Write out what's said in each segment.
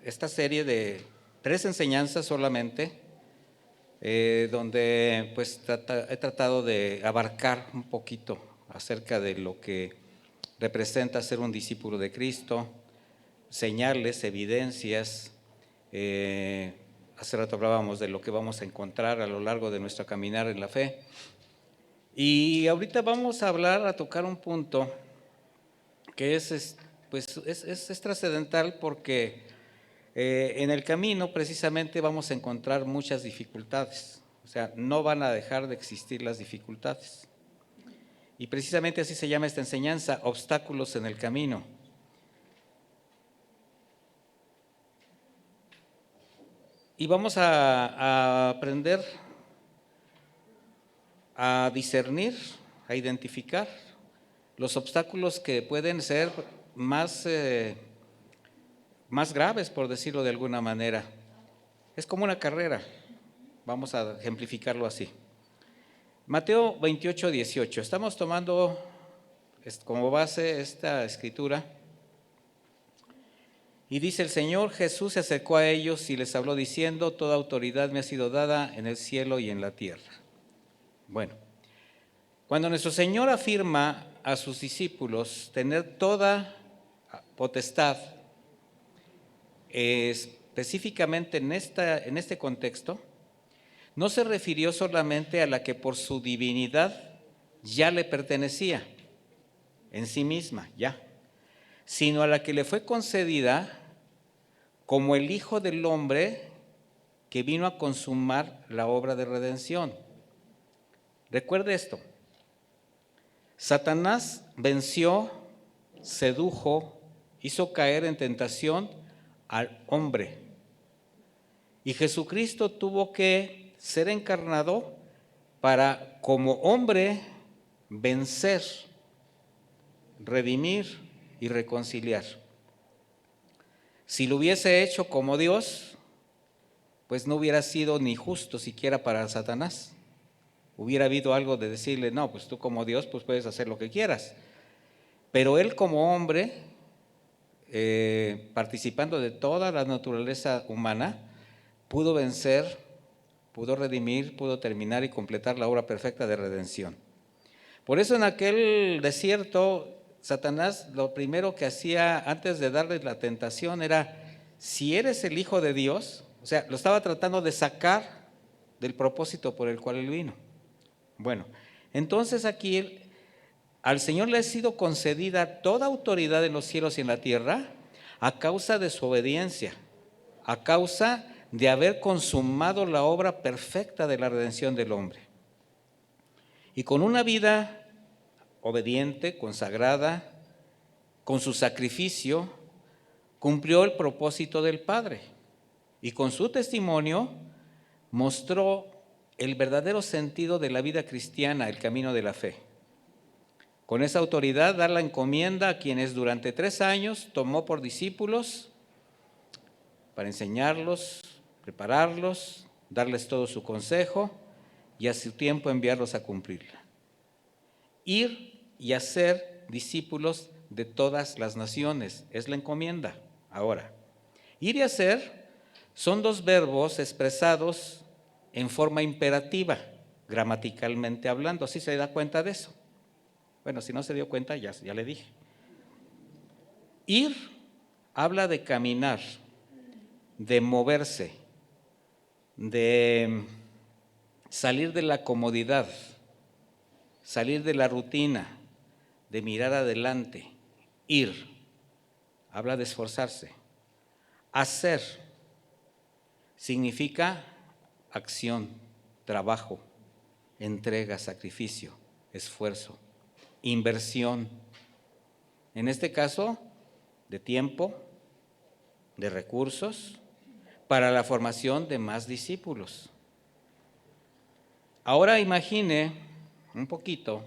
esta serie de 3 enseñanzas solamente, donde pues he tratado de abarcar un poquito acerca de lo que representa ser un discípulo de Cristo, señales, evidencias. Hace rato hablábamos de lo que vamos a encontrar a lo largo de nuestro caminar en la fe. Y ahorita vamos a tocar un punto que es trascendental porque en el camino precisamente vamos a encontrar muchas dificultades. O sea, no van a dejar de existir las dificultades. Y precisamente así se llama esta enseñanza, obstáculos en el camino. Y vamos a aprender a discernir, a identificar los obstáculos que pueden ser más graves, por decirlo de alguna manera. Es como una carrera, vamos a ejemplificarlo así. Mateo 28, 18, estamos tomando como base esta escritura. Y dice: el Señor Jesús se acercó a ellos y les habló diciendo: toda autoridad me ha sido dada en el cielo y en la tierra. Bueno, cuando nuestro Señor afirma a sus discípulos tener toda potestad, específicamente en este contexto, no se refirió solamente a la que por su divinidad ya le pertenecía en sí misma, ya, sino a la que le fue concedida como el Hijo del Hombre que vino a consumar la obra de redención. Recuerde esto: Satanás venció, sedujo, hizo caer en tentación al hombre. Y Jesucristo tuvo que ser encarnado para, como hombre, vencer, redimir y reconciliar. Si lo hubiese hecho como Dios, pues no hubiera sido ni justo siquiera para Satanás. Hubiera habido algo de decirle: no, pues tú como Dios pues puedes hacer lo que quieras. Pero él como hombre, participando de toda la naturaleza humana, pudo vencer, pudo redimir, pudo terminar y completar la obra perfecta de redención. Por eso en aquel desierto, Satanás lo primero que hacía antes de darle la tentación era: si eres el Hijo de Dios, o sea, lo estaba tratando de sacar del propósito por el cual él vino. Bueno, entonces aquí al Señor le ha sido concedida toda autoridad en los cielos y en la tierra a causa de su obediencia, a causa de haber consumado la obra perfecta de la redención del hombre. Y con una vida obediente, consagrada, con su sacrificio, cumplió el propósito del Padre. Y con su testimonio mostró el verdadero sentido de la vida cristiana, el camino de la fe. Con esa autoridad, dar la encomienda a quienes durante 3 años tomó por discípulos para enseñarlos, prepararlos, darles todo su consejo y a su tiempo enviarlos a cumplirla. Ir y hacer discípulos de todas las naciones es la encomienda. Ahora, ir y hacer son 2 verbos expresados en forma imperativa, gramaticalmente hablando. ¿Sí se da cuenta de eso? Bueno, si no se dio cuenta, ya le dije. Ir habla de caminar, de moverse, de salir de la comodidad, salir de la rutina, de mirar adelante. Ir habla de esforzarse. Hacer significa acción, trabajo, entrega, sacrificio, esfuerzo, inversión. En este caso, de tiempo, de recursos, para la formación de más discípulos. Ahora imagine un poquito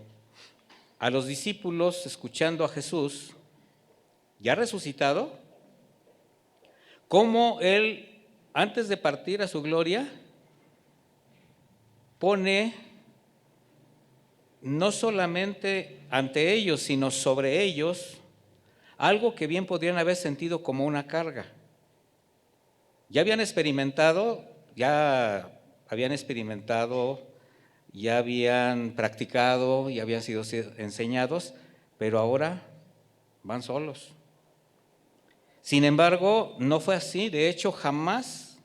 a los discípulos escuchando a Jesús, ya resucitado, cómo él, antes de partir a su gloria, pone no solamente ante ellos, sino sobre ellos, algo que bien podrían haber sentido como una carga. Ya habían experimentado, ya habían practicado, ya habían sido enseñados, pero ahora van solos. Sin embargo, no fue así. De hecho, jamás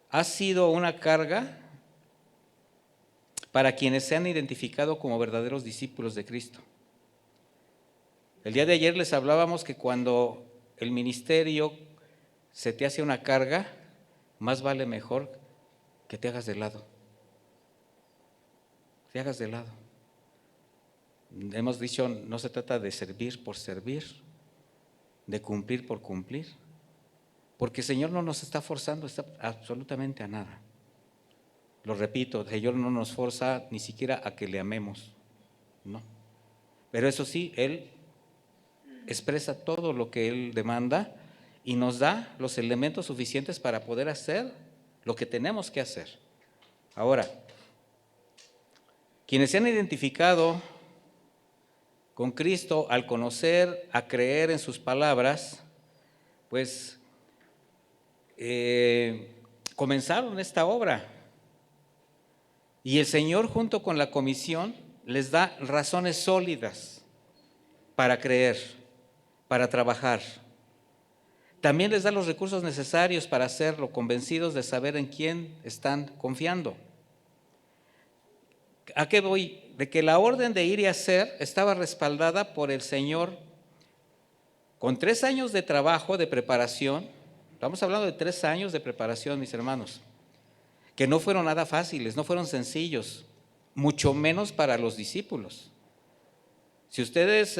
ha sido una carga para quienes se han identificado como verdaderos discípulos de Cristo. El día de ayer les hablábamos que cuando el ministerio se te hace una carga, más vale mejor que te hagas de lado. Te hagas de lado. Hemos dicho, no se trata de servir por servir, de cumplir por cumplir, porque el Señor no nos está forzando absolutamente a nada. Lo repito, el Señor no nos forza ni siquiera a que le amemos, no. Pero eso sí, Él expresa todo lo que Él demanda y nos da los elementos suficientes para poder hacer lo que tenemos que hacer. Ahora, quienes se han identificado con Cristo al conocer, a creer en sus palabras, pues comenzaron esta obra. Y el Señor, junto con la comisión, les da razones sólidas para creer, para trabajar. También les da los recursos necesarios para hacerlo, convencidos de saber en quién están confiando. ¿A qué voy? De que la orden de ir y hacer estaba respaldada por el Señor con 3 años de trabajo, de preparación. Estamos hablando de 3 años de preparación, mis hermanos, que no fueron nada fáciles, no fueron sencillos, mucho menos para los discípulos. Si ustedes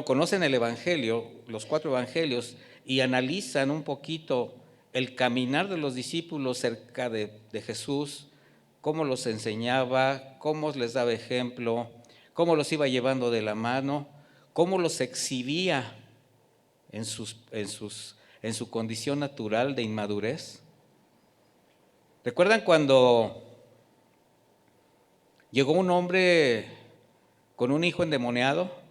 conocen el Evangelio, los 4 Evangelios, y analizan un poquito el caminar de los discípulos cerca de Jesús, cómo los enseñaba, cómo les daba ejemplo, cómo los iba llevando de la mano, cómo los exhibía en su condición natural de inmadurez. ¿Recuerdan cuando llegó un hombre con un hijo endemoniado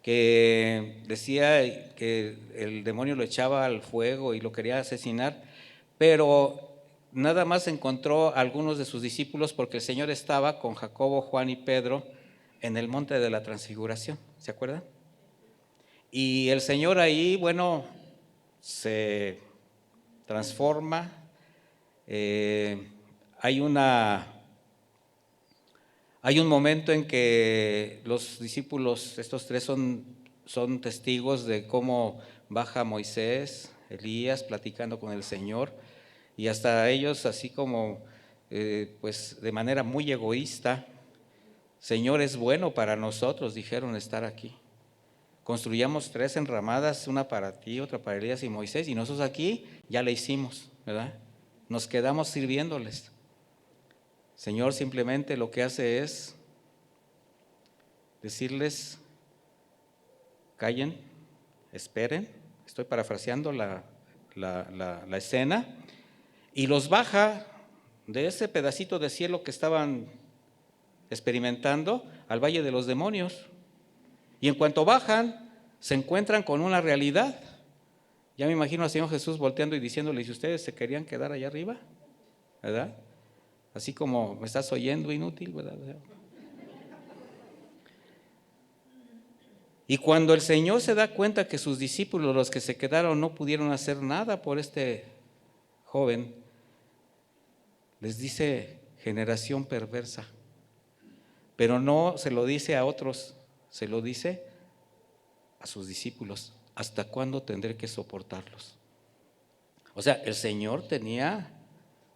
que decía que el demonio lo echaba al fuego y lo quería asesinar, pero nada más encontró a algunos de sus discípulos porque el Señor estaba con Jacobo, Juan y Pedro en el monte de la Transfiguración? ¿Se acuerdan? Y el Señor ahí, se transforma. Hay un momento en que los discípulos, estos 3 son testigos de cómo baja Moisés, Elías, platicando con el Señor, y hasta ellos así como, de manera muy egoísta, Señor, es bueno para nosotros, dijeron, estar aquí. Construyamos 3 enramadas, una para ti, otra para Elías y Moisés, y nosotros aquí ya la hicimos, ¿verdad? Nos quedamos sirviéndoles. Señor simplemente lo que hace es decirles, callen, esperen, estoy parafraseando la escena, y los baja de ese pedacito de cielo que estaban experimentando al valle de los demonios. Y en cuanto bajan, se encuentran con una realidad. Ya me imagino al Señor Jesús volteando y diciéndole, si ustedes se querían quedar allá arriba, ¿verdad? Así como me estás oyendo, inútil, ¿verdad? Y cuando el Señor se da cuenta que sus discípulos, los que se quedaron, no pudieron hacer nada por este joven, les dice, generación perversa. Pero no se lo dice a otros, se lo dice a sus discípulos. ¿Hasta cuándo tendré que soportarlos? O sea, el Señor tenía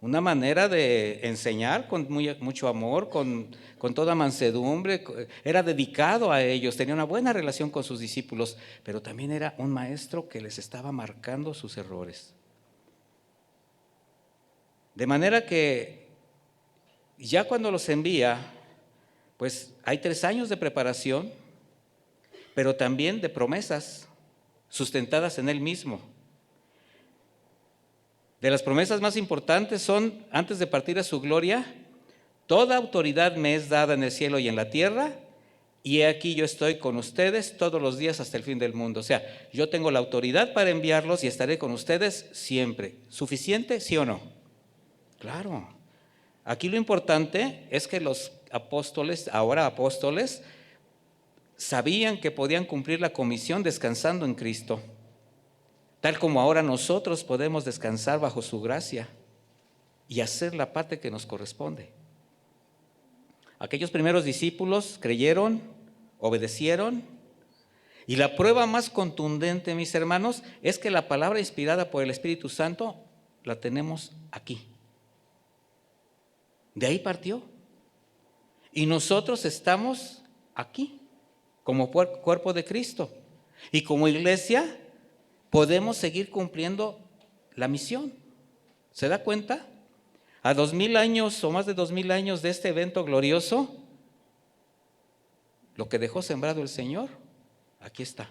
una manera de enseñar con mucho amor, con toda mansedumbre, era dedicado a ellos, tenía una buena relación con sus discípulos, pero también era un maestro que les estaba marcando sus errores. De manera que ya cuando los envía, pues hay 3 años de preparación, pero también de promesas sustentadas en Él mismo. De las promesas más importantes son, antes de partir a su gloria, toda autoridad me es dada en el cielo y en la tierra, y he aquí yo estoy con ustedes todos los días hasta el fin del mundo. O sea, yo tengo la autoridad para enviarlos y estaré con ustedes siempre. ¿Suficiente? ¿Sí o no? Claro. Aquí lo importante es que los apóstoles, ahora apóstoles, sabían que podían cumplir la comisión descansando en Cristo, tal como ahora nosotros podemos descansar bajo su gracia y hacer la parte que nos corresponde. Aquellos primeros discípulos creyeron, obedecieron, y la prueba más contundente, mis hermanos, es que la palabra inspirada por el Espíritu Santo la tenemos aquí. De ahí partió. Y nosotros estamos aquí, como cuerpo de Cristo. Y como iglesia podemos seguir cumpliendo la misión. ¿Se da cuenta? A 2000 años o más de 2000 años de este evento glorioso, lo que dejó sembrado el Señor, aquí está.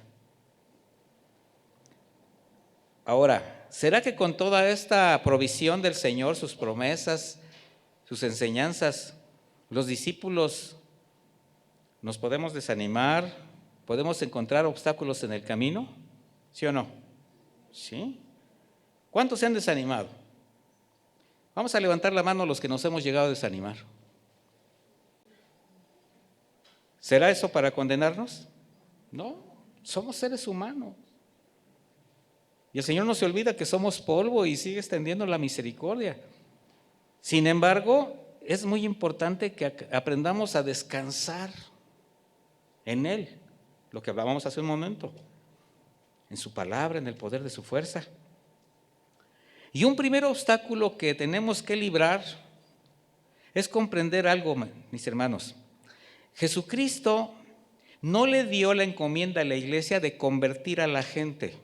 Ahora, ¿será que con toda esta provisión del Señor, sus promesas, sus enseñanzas, los discípulos nos podemos desanimar, podemos encontrar obstáculos en el camino? ¿Sí o no? ¿Sí? ¿Cuántos se han desanimado? Vamos a levantar la mano los que nos hemos llegado a desanimar. ¿Será eso para condenarnos? No, somos seres humanos. Y el Señor no se olvida que somos polvo y sigue extendiendo la misericordia. Sin embargo, es muy importante que aprendamos a descansar en Él, lo que hablábamos hace un momento, en su palabra, en el poder de su fuerza. Y un primer obstáculo que tenemos que librar es comprender algo, mis hermanos. Jesucristo no le dio la encomienda a la iglesia de convertir a la gente.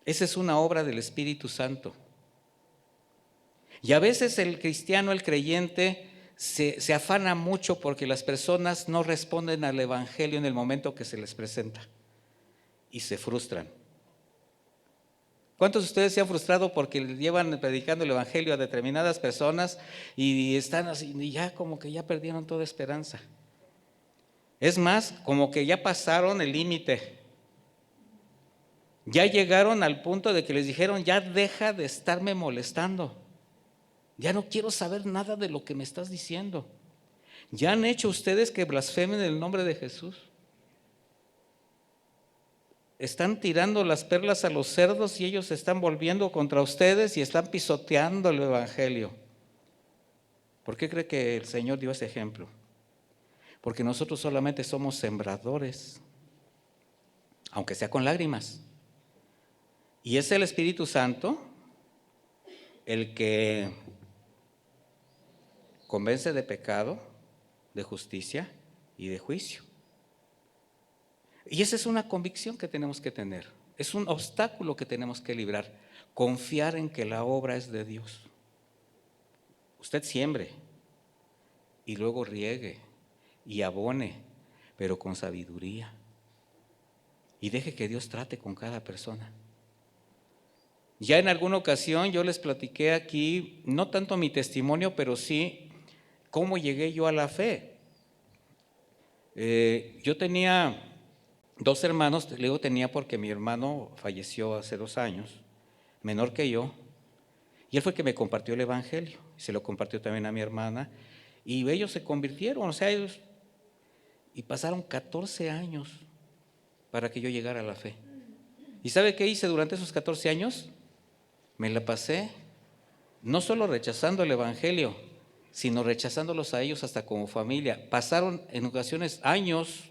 Esa es una obra del Espíritu Santo. Y a veces el cristiano, el creyente, se afana mucho porque las personas no responden al Evangelio en el momento que se les presenta y se frustran. ¿Cuántos de ustedes se han frustrado porque llevan predicando el Evangelio a determinadas personas y están así, y ya como que ya perdieron toda esperanza? Es más, como que ya pasaron el límite. Ya llegaron al punto de que les dijeron, ya deja de estarme molestando. Ya no quiero saber nada de lo que me estás diciendo. ¿Ya han hecho ustedes que blasfemen el nombre de Jesús? Están tirando las perlas a los cerdos y ellos se están volviendo contra ustedes y están pisoteando el Evangelio. ¿Por qué cree que el Señor dio ese ejemplo? Porque nosotros solamente somos sembradores, aunque sea con lágrimas. Y es el Espíritu Santo el que convence de pecado, de justicia y de juicio. Y esa es una convicción que tenemos que tener. Es un obstáculo que tenemos que librar. Confiar en que la obra es de Dios. Usted siembre y luego riegue y abone, pero con sabiduría. Y deje que Dios trate con cada persona. Ya en alguna ocasión yo les platiqué aquí, no tanto mi testimonio, pero sí cómo llegué yo a la fe. Yo tenía 2 hermanos, le digo tenía porque mi hermano falleció hace 2 años, menor que yo, y él fue el que me compartió el Evangelio, se lo compartió también a mi hermana, y ellos se convirtieron, o sea, ellos, y pasaron 14 años para que yo llegara a la fe. ¿Y sabe qué hice durante esos 14 años? Me la pasé no solo rechazando el Evangelio, sino rechazándolos a ellos hasta como familia. Pasaron en ocasiones años,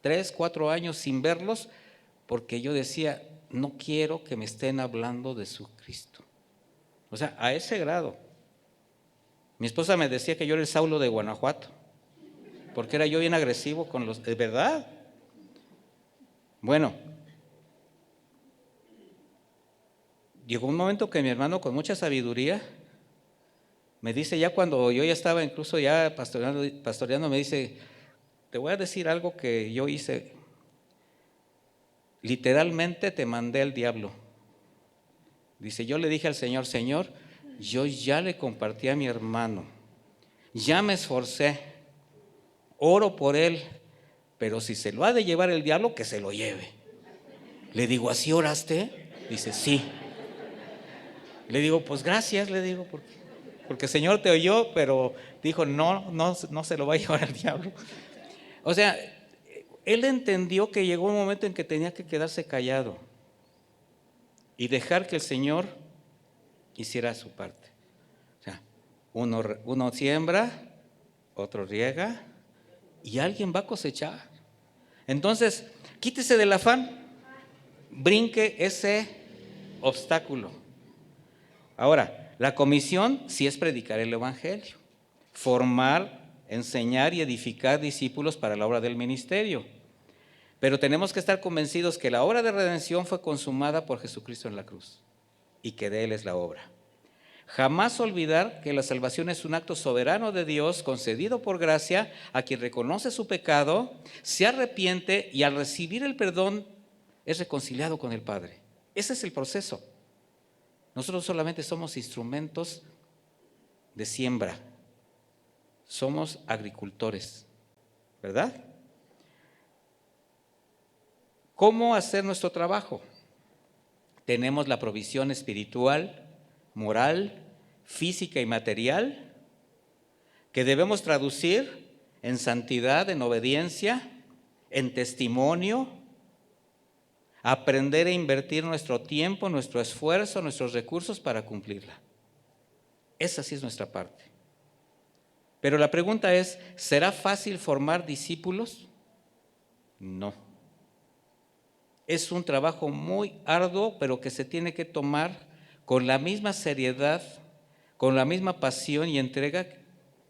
3, 4 años sin verlos, porque yo decía, no quiero que me estén hablando de su Cristo. O sea, a ese grado. Mi esposa me decía que yo era el Saulo de Guanajuato, porque era yo bien agresivo con los... ¿De verdad? Bueno, llegó un momento que mi hermano con mucha sabiduría me dice, ya cuando yo ya estaba incluso ya pastoreando, me dice, te voy a decir algo que yo hice. Literalmente te mandé al diablo. Dice, yo le dije al Señor, Señor, yo ya le compartí a mi hermano, ya me esforcé, oro por él, pero si se lo ha de llevar el diablo, que se lo lleve. Le digo, ¿así oraste? Dice, sí. Le digo, pues gracias, le digo, porque el Señor te oyó, pero dijo, no se lo va a llevar el diablo. O sea, él entendió que llegó un momento en que tenía que quedarse callado y dejar que el Señor hiciera su parte. O sea, uno siembra, otro riega y alguien va a cosechar. Entonces, quítese del afán, brinque ese obstáculo. Ahora, la comisión sí es predicar el evangelio, formar, enseñar y edificar discípulos para la obra del ministerio. Pero tenemos que estar convencidos que la obra de redención fue consumada por Jesucristo en la cruz y que de Él es la obra. Jamás olvidar que la salvación es un acto soberano de Dios concedido por gracia a quien reconoce su pecado, se arrepiente y al recibir el perdón es reconciliado con el Padre. Ese es el proceso. Nosotros solamente somos instrumentos de siembra, somos agricultores, ¿verdad? ¿Cómo hacer nuestro trabajo? Tenemos la provisión espiritual, moral, física y material que debemos traducir en santidad, en obediencia, en testimonio, aprender a invertir nuestro tiempo, nuestro esfuerzo, nuestros recursos para cumplirla. Esa sí es nuestra parte. Pero la pregunta es, ¿será fácil formar discípulos? No. Es un trabajo muy arduo, pero que se tiene que tomar con la misma seriedad, con la misma pasión y entrega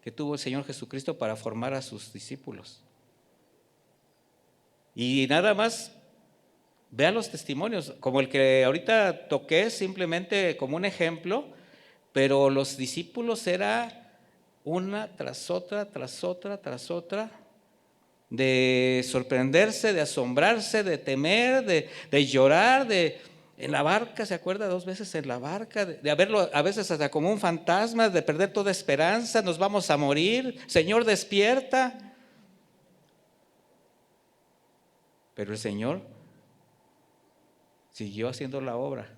que tuvo el Señor Jesucristo para formar a sus discípulos. Y nada más, vean los testimonios, como el que ahorita toqué, simplemente como un ejemplo, pero los discípulos era una tras otra, de sorprenderse, de asombrarse, de temer, de llorar, en la barca, ¿se acuerda? 2 veces en la barca, de haberlo a veces hasta como un fantasma, de perder toda esperanza, nos vamos a morir, Señor, despierta. Pero el Señor siguió haciendo la obra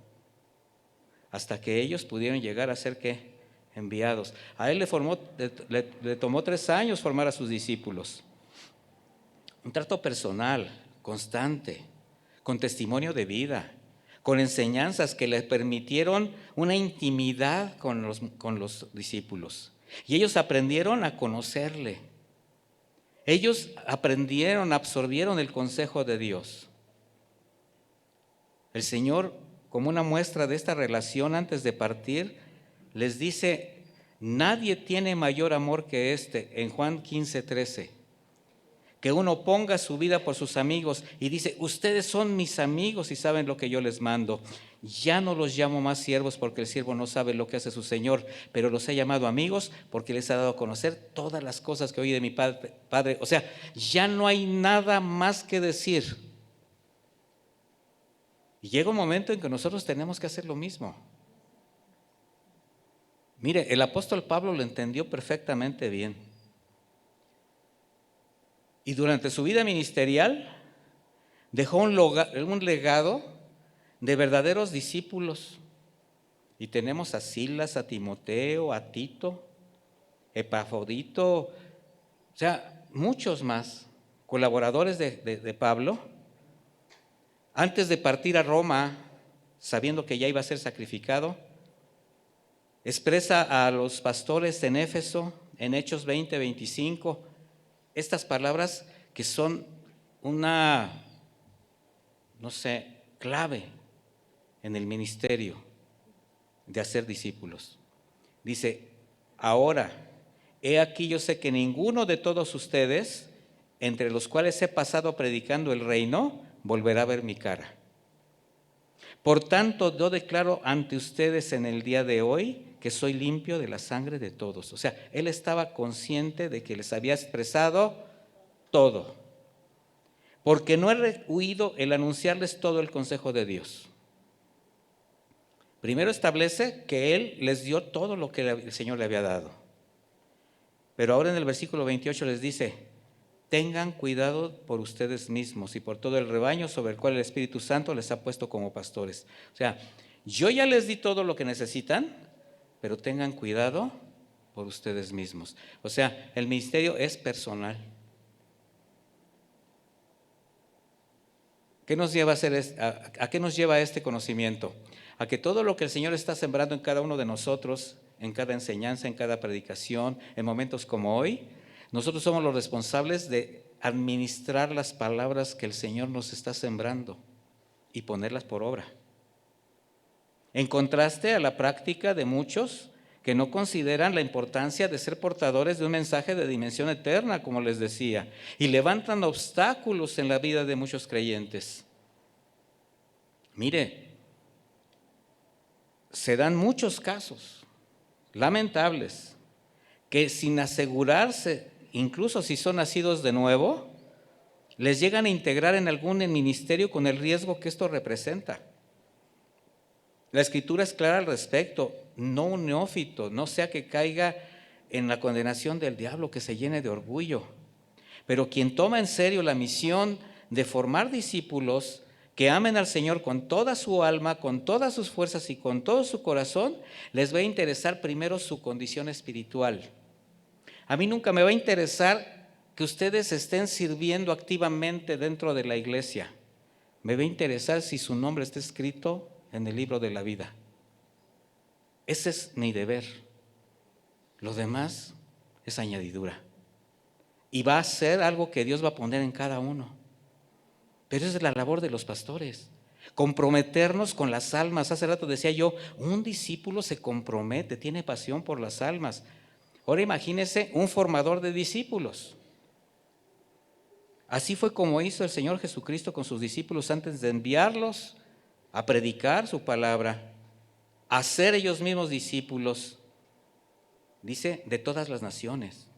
hasta que ellos pudieron llegar a ser ¿qué? Enviados. A él le tomó 3 años formar a sus discípulos. Un trato personal, constante, con testimonio de vida, con enseñanzas que les permitieron una intimidad con los discípulos. Y ellos aprendieron a conocerle. Ellos aprendieron, absorbieron el consejo de Dios. El Señor, como una muestra de esta relación antes de partir, les dice, nadie tiene mayor amor que este, en Juan 15:13, que uno ponga su vida por sus amigos y dice, ustedes son mis amigos y saben lo que yo les mando. Ya no los llamo más siervos porque el siervo no sabe lo que hace su Señor, pero los he llamado amigos porque les ha dado a conocer todas las cosas que oí de mi Padre. O sea, ya no hay nada más que decir. Y llega un momento en que nosotros tenemos que hacer lo mismo. Mire, el apóstol Pablo lo entendió perfectamente bien. Y durante su vida ministerial dejó un legado de verdaderos discípulos. Y tenemos a Silas, a Timoteo, a Tito, Epafrodito, o sea, muchos más colaboradores de Pablo. Antes de partir a Roma, sabiendo que ya iba a ser sacrificado, expresa a los pastores en Éfeso, en Hechos 20:25, estas palabras que son una, clave en el ministerio de hacer discípulos. Dice, ahora, he aquí yo sé que ninguno de todos ustedes, entre los cuales he pasado predicando el reino, volverá a ver mi cara. Por tanto, yo declaro ante ustedes en el día de hoy que soy limpio de la sangre de todos. O sea, él estaba consciente de que les había expresado todo. Porque no he rehuido el anunciarles todo el consejo de Dios. Primero establece que él les dio todo lo que el Señor le había dado. Pero ahora en el versículo 28 les dice, tengan cuidado por ustedes mismos y por todo el rebaño sobre el cual el Espíritu Santo les ha puesto como pastores. O sea, yo ya les di todo lo que necesitan, pero tengan cuidado por ustedes mismos. O sea, el ministerio es personal. ¿Qué nos lleva a hacer a qué nos lleva este conocimiento? A que todo lo que el Señor está sembrando en cada uno de nosotros, en cada enseñanza, en cada predicación, en momentos como hoy, nosotros somos los responsables de administrar las palabras que el Señor nos está sembrando y ponerlas por obra. En contraste a la práctica de muchos que no consideran la importancia de ser portadores de un mensaje de dimensión eterna, como les decía, y levantan obstáculos en la vida de muchos creyentes. Mire, se dan muchos casos lamentables que sin asegurarse, incluso si son nacidos de nuevo, les llegan a integrar en algún ministerio con el riesgo que esto representa. La Escritura es clara al respecto: no un neófito, no sea que caiga en la condenación del diablo, que se llene de orgullo. Pero quien toma en serio la misión de formar discípulos que amen al Señor con toda su alma, con todas sus fuerzas y con todo su corazón, les va a interesar primero su condición espiritual. A mí nunca me va a interesar que ustedes estén sirviendo activamente dentro de la iglesia. Me va a interesar si su nombre está escrito en el libro de la vida. Ese es mi deber. Lo demás es añadidura. Y va a ser algo que Dios va a poner en cada uno. Pero esa es la labor de los pastores. Comprometernos con las almas. Hace rato decía yo, un discípulo se compromete, tiene pasión por las almas. Ahora imagínese un formador de discípulos. Así fue como hizo el Señor Jesucristo con sus discípulos antes de enviarlos a predicar su palabra, a ser ellos mismos discípulos, dice, de todas las naciones.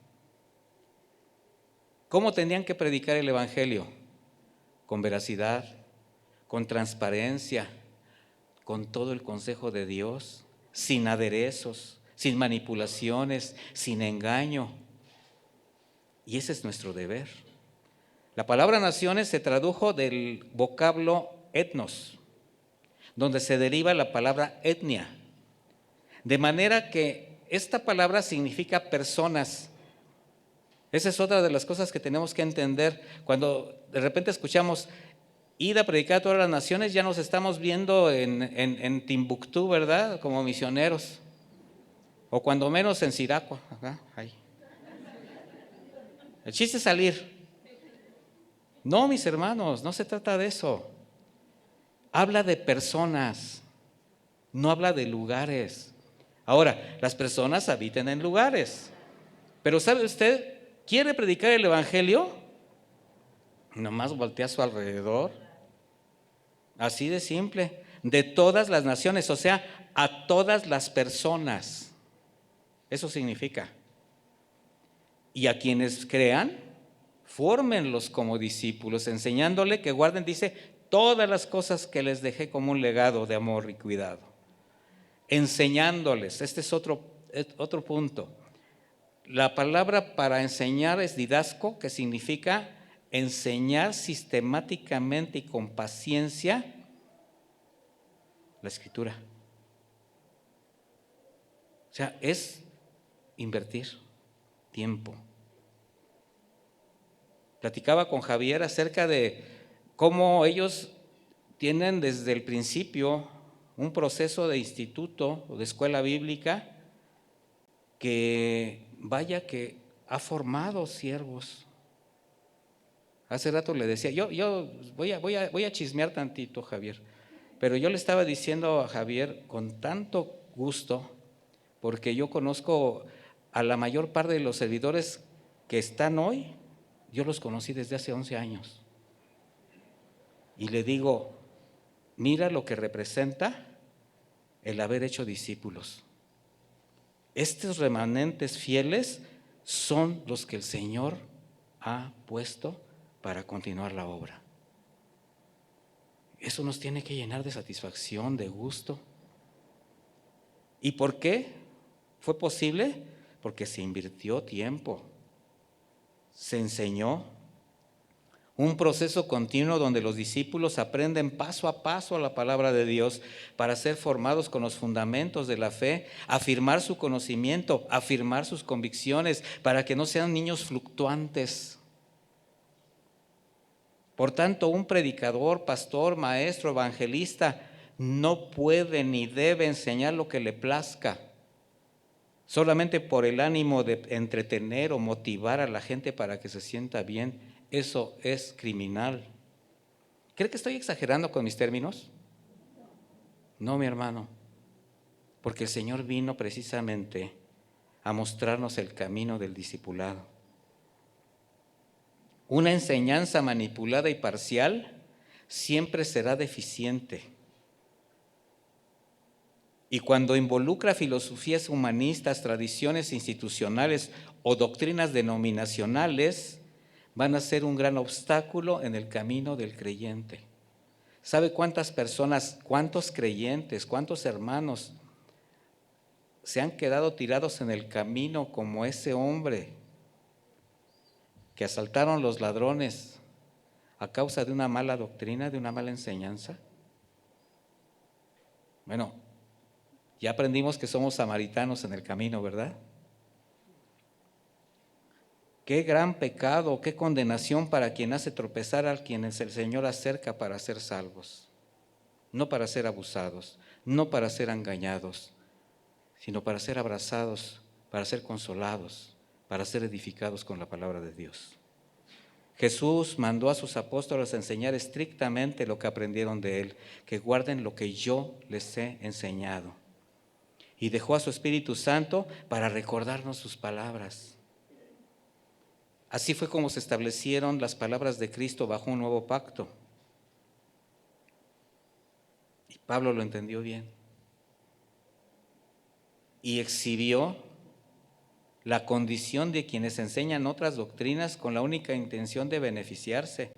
¿Cómo tenían que predicar el Evangelio? Con veracidad, con transparencia, con todo el consejo de Dios, sin aderezos, sin manipulaciones, sin engaño. Y ese es nuestro deber. La palabra naciones se tradujo del vocablo etnos, donde se deriva la palabra etnia. De manera que esta palabra significa personas. Esa es otra de las cosas que tenemos que entender. Cuando de repente escuchamos ir a predicar a todas las naciones, ya nos estamos viendo en Timbuktu, ¿verdad? Como misioneros. O cuando menos en Siracua. Ahí. El chiste es salir. No, mis hermanos, no se trata de eso. Habla de personas, no habla de lugares. Ahora, las personas habitan en lugares. Pero ¿sabe usted? ¿Quiere predicar el Evangelio? Nomás voltea a su alrededor. Así de simple. De todas las naciones, o sea, a todas las personas. Eso significa. Y a quienes crean, fórmenlos como discípulos, enseñándole que guarden, dice, todas las cosas que les dejé como un legado de amor y cuidado. Enseñándoles, este es otro punto. La palabra para enseñar es didasco, que significa enseñar sistemáticamente y con paciencia la Escritura. O sea, es invertir tiempo. Platicaba con Javier acerca de cómo ellos tienen desde el principio un proceso de instituto o de escuela bíblica que vaya que ha formado siervos. Hace rato le decía, yo voy a chismear tantito, Javier, pero yo le estaba diciendo a Javier con tanto gusto, porque yo conozco a la mayor parte de los servidores que están hoy, yo los conocí desde hace 11 años. Y le digo, mira lo que representa el haber hecho discípulos. Estos remanentes fieles son los que el Señor ha puesto para continuar la obra. Eso nos tiene que llenar de satisfacción, de gusto. ¿Y por qué fue posible? Porque se invirtió tiempo, se enseñó, Un proceso continuo donde los discípulos aprenden paso a paso la palabra de Dios para ser formados con los fundamentos de la fe, afirmar su conocimiento, afirmar sus convicciones, para que no sean niños fluctuantes. Por tanto, un predicador, pastor, maestro, evangelista no puede ni debe enseñar lo que le plazca, solamente por el ánimo de entretener o motivar a la gente para que se sienta bien. Eso es criminal. ¿Cree que estoy exagerando con mis términos? No, mi hermano, porque el Señor vino precisamente a mostrarnos el camino del discipulado. Una enseñanza manipulada y parcial siempre será deficiente. Y cuando involucra filosofías humanistas, tradiciones institucionales o doctrinas denominacionales, van a ser un gran obstáculo en el camino del creyente. ¿Sabe cuántas personas, cuántos creyentes, cuántos hermanos se han quedado tirados en el camino como ese hombre que asaltaron los ladrones a causa de una mala doctrina, de una mala enseñanza? Bueno, ya aprendimos que somos samaritanos en el camino, ¿verdad? Qué gran pecado, qué condenación para quien hace tropezar a quienes el Señor acerca para ser salvos, no para ser abusados, no para ser engañados, sino para ser abrazados, para ser consolados, para ser edificados con la palabra de Dios. Jesús mandó a sus apóstoles a enseñar estrictamente lo que aprendieron de Él, que guarden lo que yo les he enseñado. Y dejó a su Espíritu Santo para recordarnos sus palabras. Así fue como se establecieron las palabras de Cristo bajo un nuevo pacto. Y Pablo lo entendió bien. Y exhibió la condición de quienes enseñan otras doctrinas con la única intención de beneficiarse.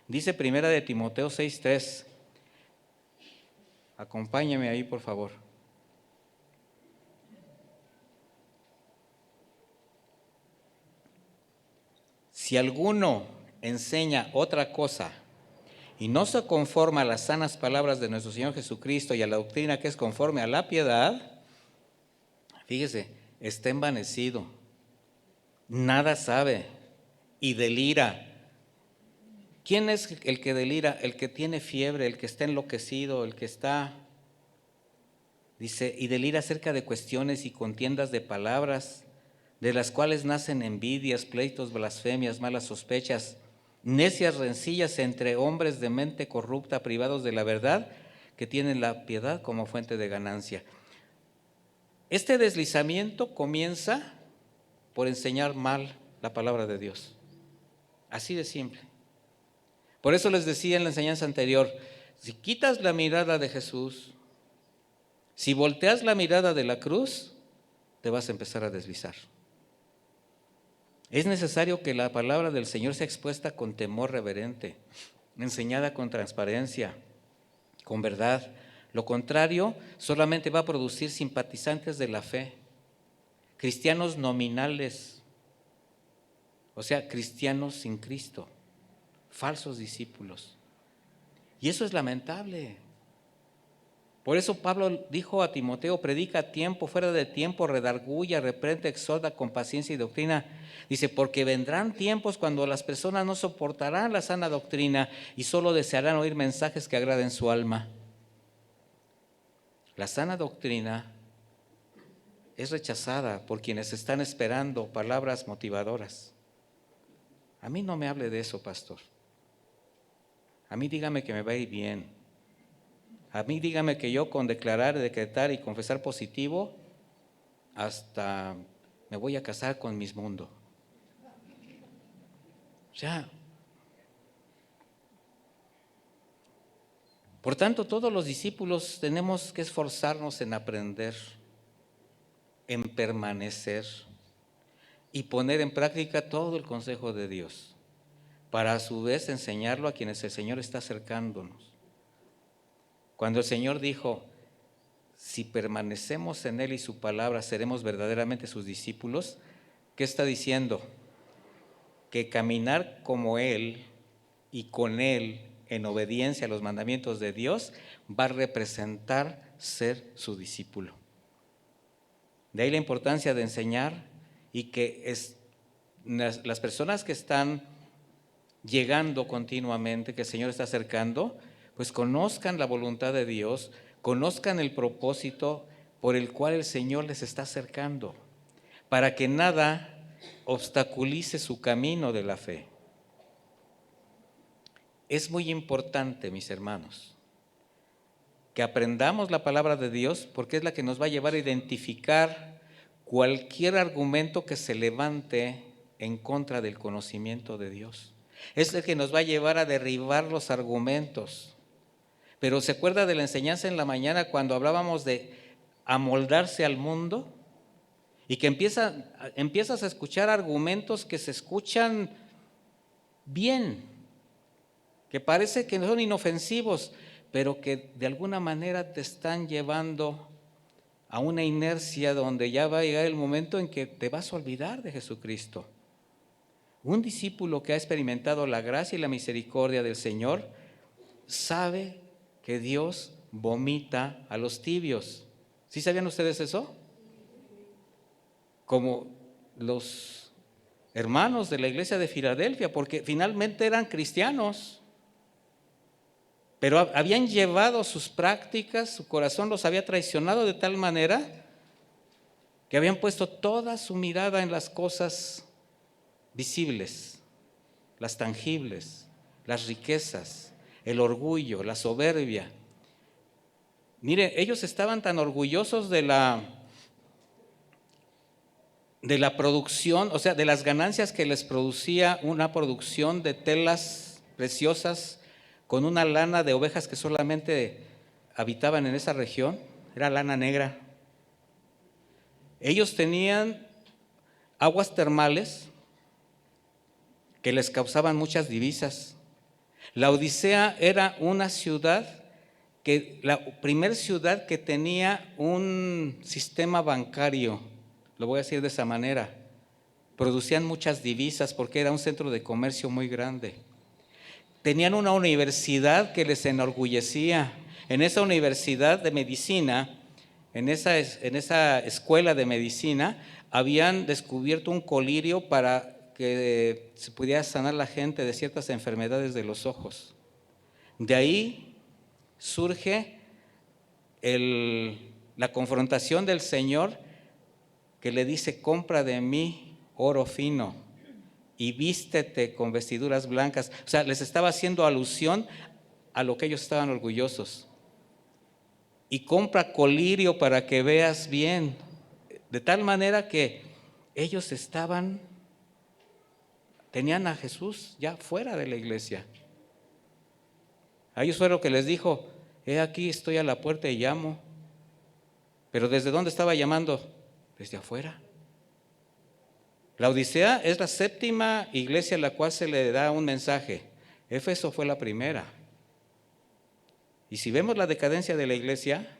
Dice 1 de Timoteo 6:3. Acompáñame ahí, por favor. Si alguno enseña otra cosa y no se conforma a las sanas palabras de nuestro Señor Jesucristo y a la doctrina que es conforme a la piedad, fíjese, está envanecido, nada sabe y delira. ¿Quién es el que delira? El que tiene fiebre, el que está enloquecido, el que está, dice, y delira acerca de cuestiones y contiendas de palabras, de las cuales nacen envidias, pleitos, blasfemias, malas sospechas, necias rencillas entre hombres de mente corrupta, privados de la verdad, que tienen la piedad como fuente de ganancia. Este deslizamiento comienza por enseñar mal la palabra de Dios. Así de simple. Por eso les decía en la enseñanza anterior, si quitas la mirada de Jesús, si volteas la mirada de la cruz, te vas a empezar a deslizar. Es necesario que la palabra del Señor sea expuesta con temor reverente, enseñada con transparencia, con verdad. Lo contrario solamente va a producir simpatizantes de la fe, cristianos nominales, o sea, cristianos sin Cristo, falsos discípulos. Y eso es lamentable. Por eso Pablo dijo a Timoteo, predica a tiempo, fuera de tiempo, redarguya, reprende, exhorta con paciencia y doctrina. Dice, porque vendrán tiempos cuando las personas no soportarán la sana doctrina y solo desearán oír mensajes que agraden su alma. La sana doctrina es rechazada por quienes están esperando palabras motivadoras. A mí no me hable de eso, pastor. A mí dígame que me va a ir bien. A mí dígame que yo con declarar, decretar y confesar positivo, hasta me voy a casar con Miss Mundo. O sea, por tanto, todos los discípulos tenemos que esforzarnos en aprender, en permanecer y poner en práctica todo el consejo de Dios, para a su vez enseñarlo a quienes el Señor está acercándonos. Cuando el Señor dijo, si permanecemos en Él y su palabra, seremos verdaderamente sus discípulos, ¿qué está diciendo? Que caminar como Él y con él, en obediencia a los mandamientos de Dios, va a representar ser su discípulo. De ahí la importancia de enseñar y que las personas que están llegando continuamente, que el Señor está acercando, pues conozcan la voluntad de Dios, conozcan el propósito por el cual el Señor les está acercando, para que nada obstaculice su camino de la fe. Es muy importante, mis hermanos, que aprendamos la palabra de Dios, porque es la que nos va a llevar a identificar cualquier argumento que se levante en contra del conocimiento de Dios. Es el que nos va a llevar a derribar los argumentos. Pero ¿se acuerda de la enseñanza en la mañana cuando hablábamos de amoldarse al mundo? Y que empiezas a escuchar argumentos que se escuchan bien, que parece que no son inofensivos, pero que de alguna manera te están llevando a una inercia donde ya va a llegar el momento en que te vas a olvidar de Jesucristo. Un discípulo que ha experimentado la gracia y la misericordia del Señor sabe que Dios vomita a los tibios. ¿Sí sabían ustedes eso? Como los hermanos de la iglesia de Filadelfia, porque finalmente eran cristianos, pero habían llevado sus prácticas, su corazón los había traicionado de tal manera que habían puesto toda su mirada en las cosas visibles, las tangibles, las riquezas, el orgullo, la soberbia. Mire, ellos estaban tan orgullosos de la producción, o sea, de las ganancias que les producía una producción de telas preciosas con una lana de ovejas que solamente habitaban en esa región, era lana negra. Ellos tenían aguas termales que les causaban muchas divisas. La Odisea era una ciudad la primera ciudad que tenía un sistema bancario, lo voy a decir de esa manera. Producían muchas divisas porque era un centro de comercio muy grande. Tenían una universidad que les enorgullecía. En esa universidad de medicina, en esa escuela de medicina, habían descubierto un colirio para que se pudiera sanar la gente de ciertas enfermedades de los ojos. De ahí surge la confrontación del Señor, que le dice: compra de mí oro fino y vístete con vestiduras blancas. O sea, les estaba haciendo alusión a lo que ellos estaban orgullosos. Y compra colirio para que veas bien. De tal manera que ellos tenían a Jesús ya fuera de la iglesia. A ellos fue lo que les dijo: he aquí, estoy a la puerta y llamo. Pero ¿desde dónde estaba llamando? Desde afuera. La Odisea es la séptima iglesia a la cual se le da un mensaje. Éfeso fue la primera. Y si vemos la decadencia de la iglesia,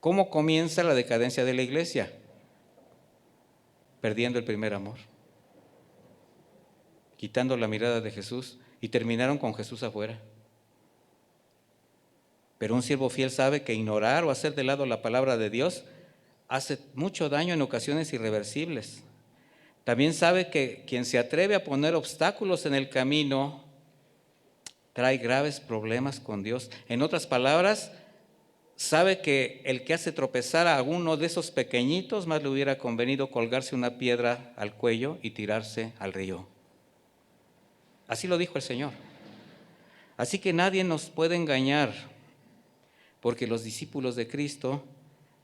¿cómo comienza la decadencia de la iglesia? Perdiendo el primer amor, quitando la mirada de Jesús, y terminaron con Jesús afuera. Pero un siervo fiel sabe que ignorar o hacer de lado la palabra de Dios hace mucho daño en ocasiones irreversibles. También sabe que quien se atreve a poner obstáculos en el camino trae graves problemas con Dios. En otras palabras, sabe que el que hace tropezar a alguno de esos pequeñitos, más le hubiera convenido colgarse una piedra al cuello y tirarse al río. Así lo dijo el Señor. Así que nadie nos puede engañar, porque los discípulos de Cristo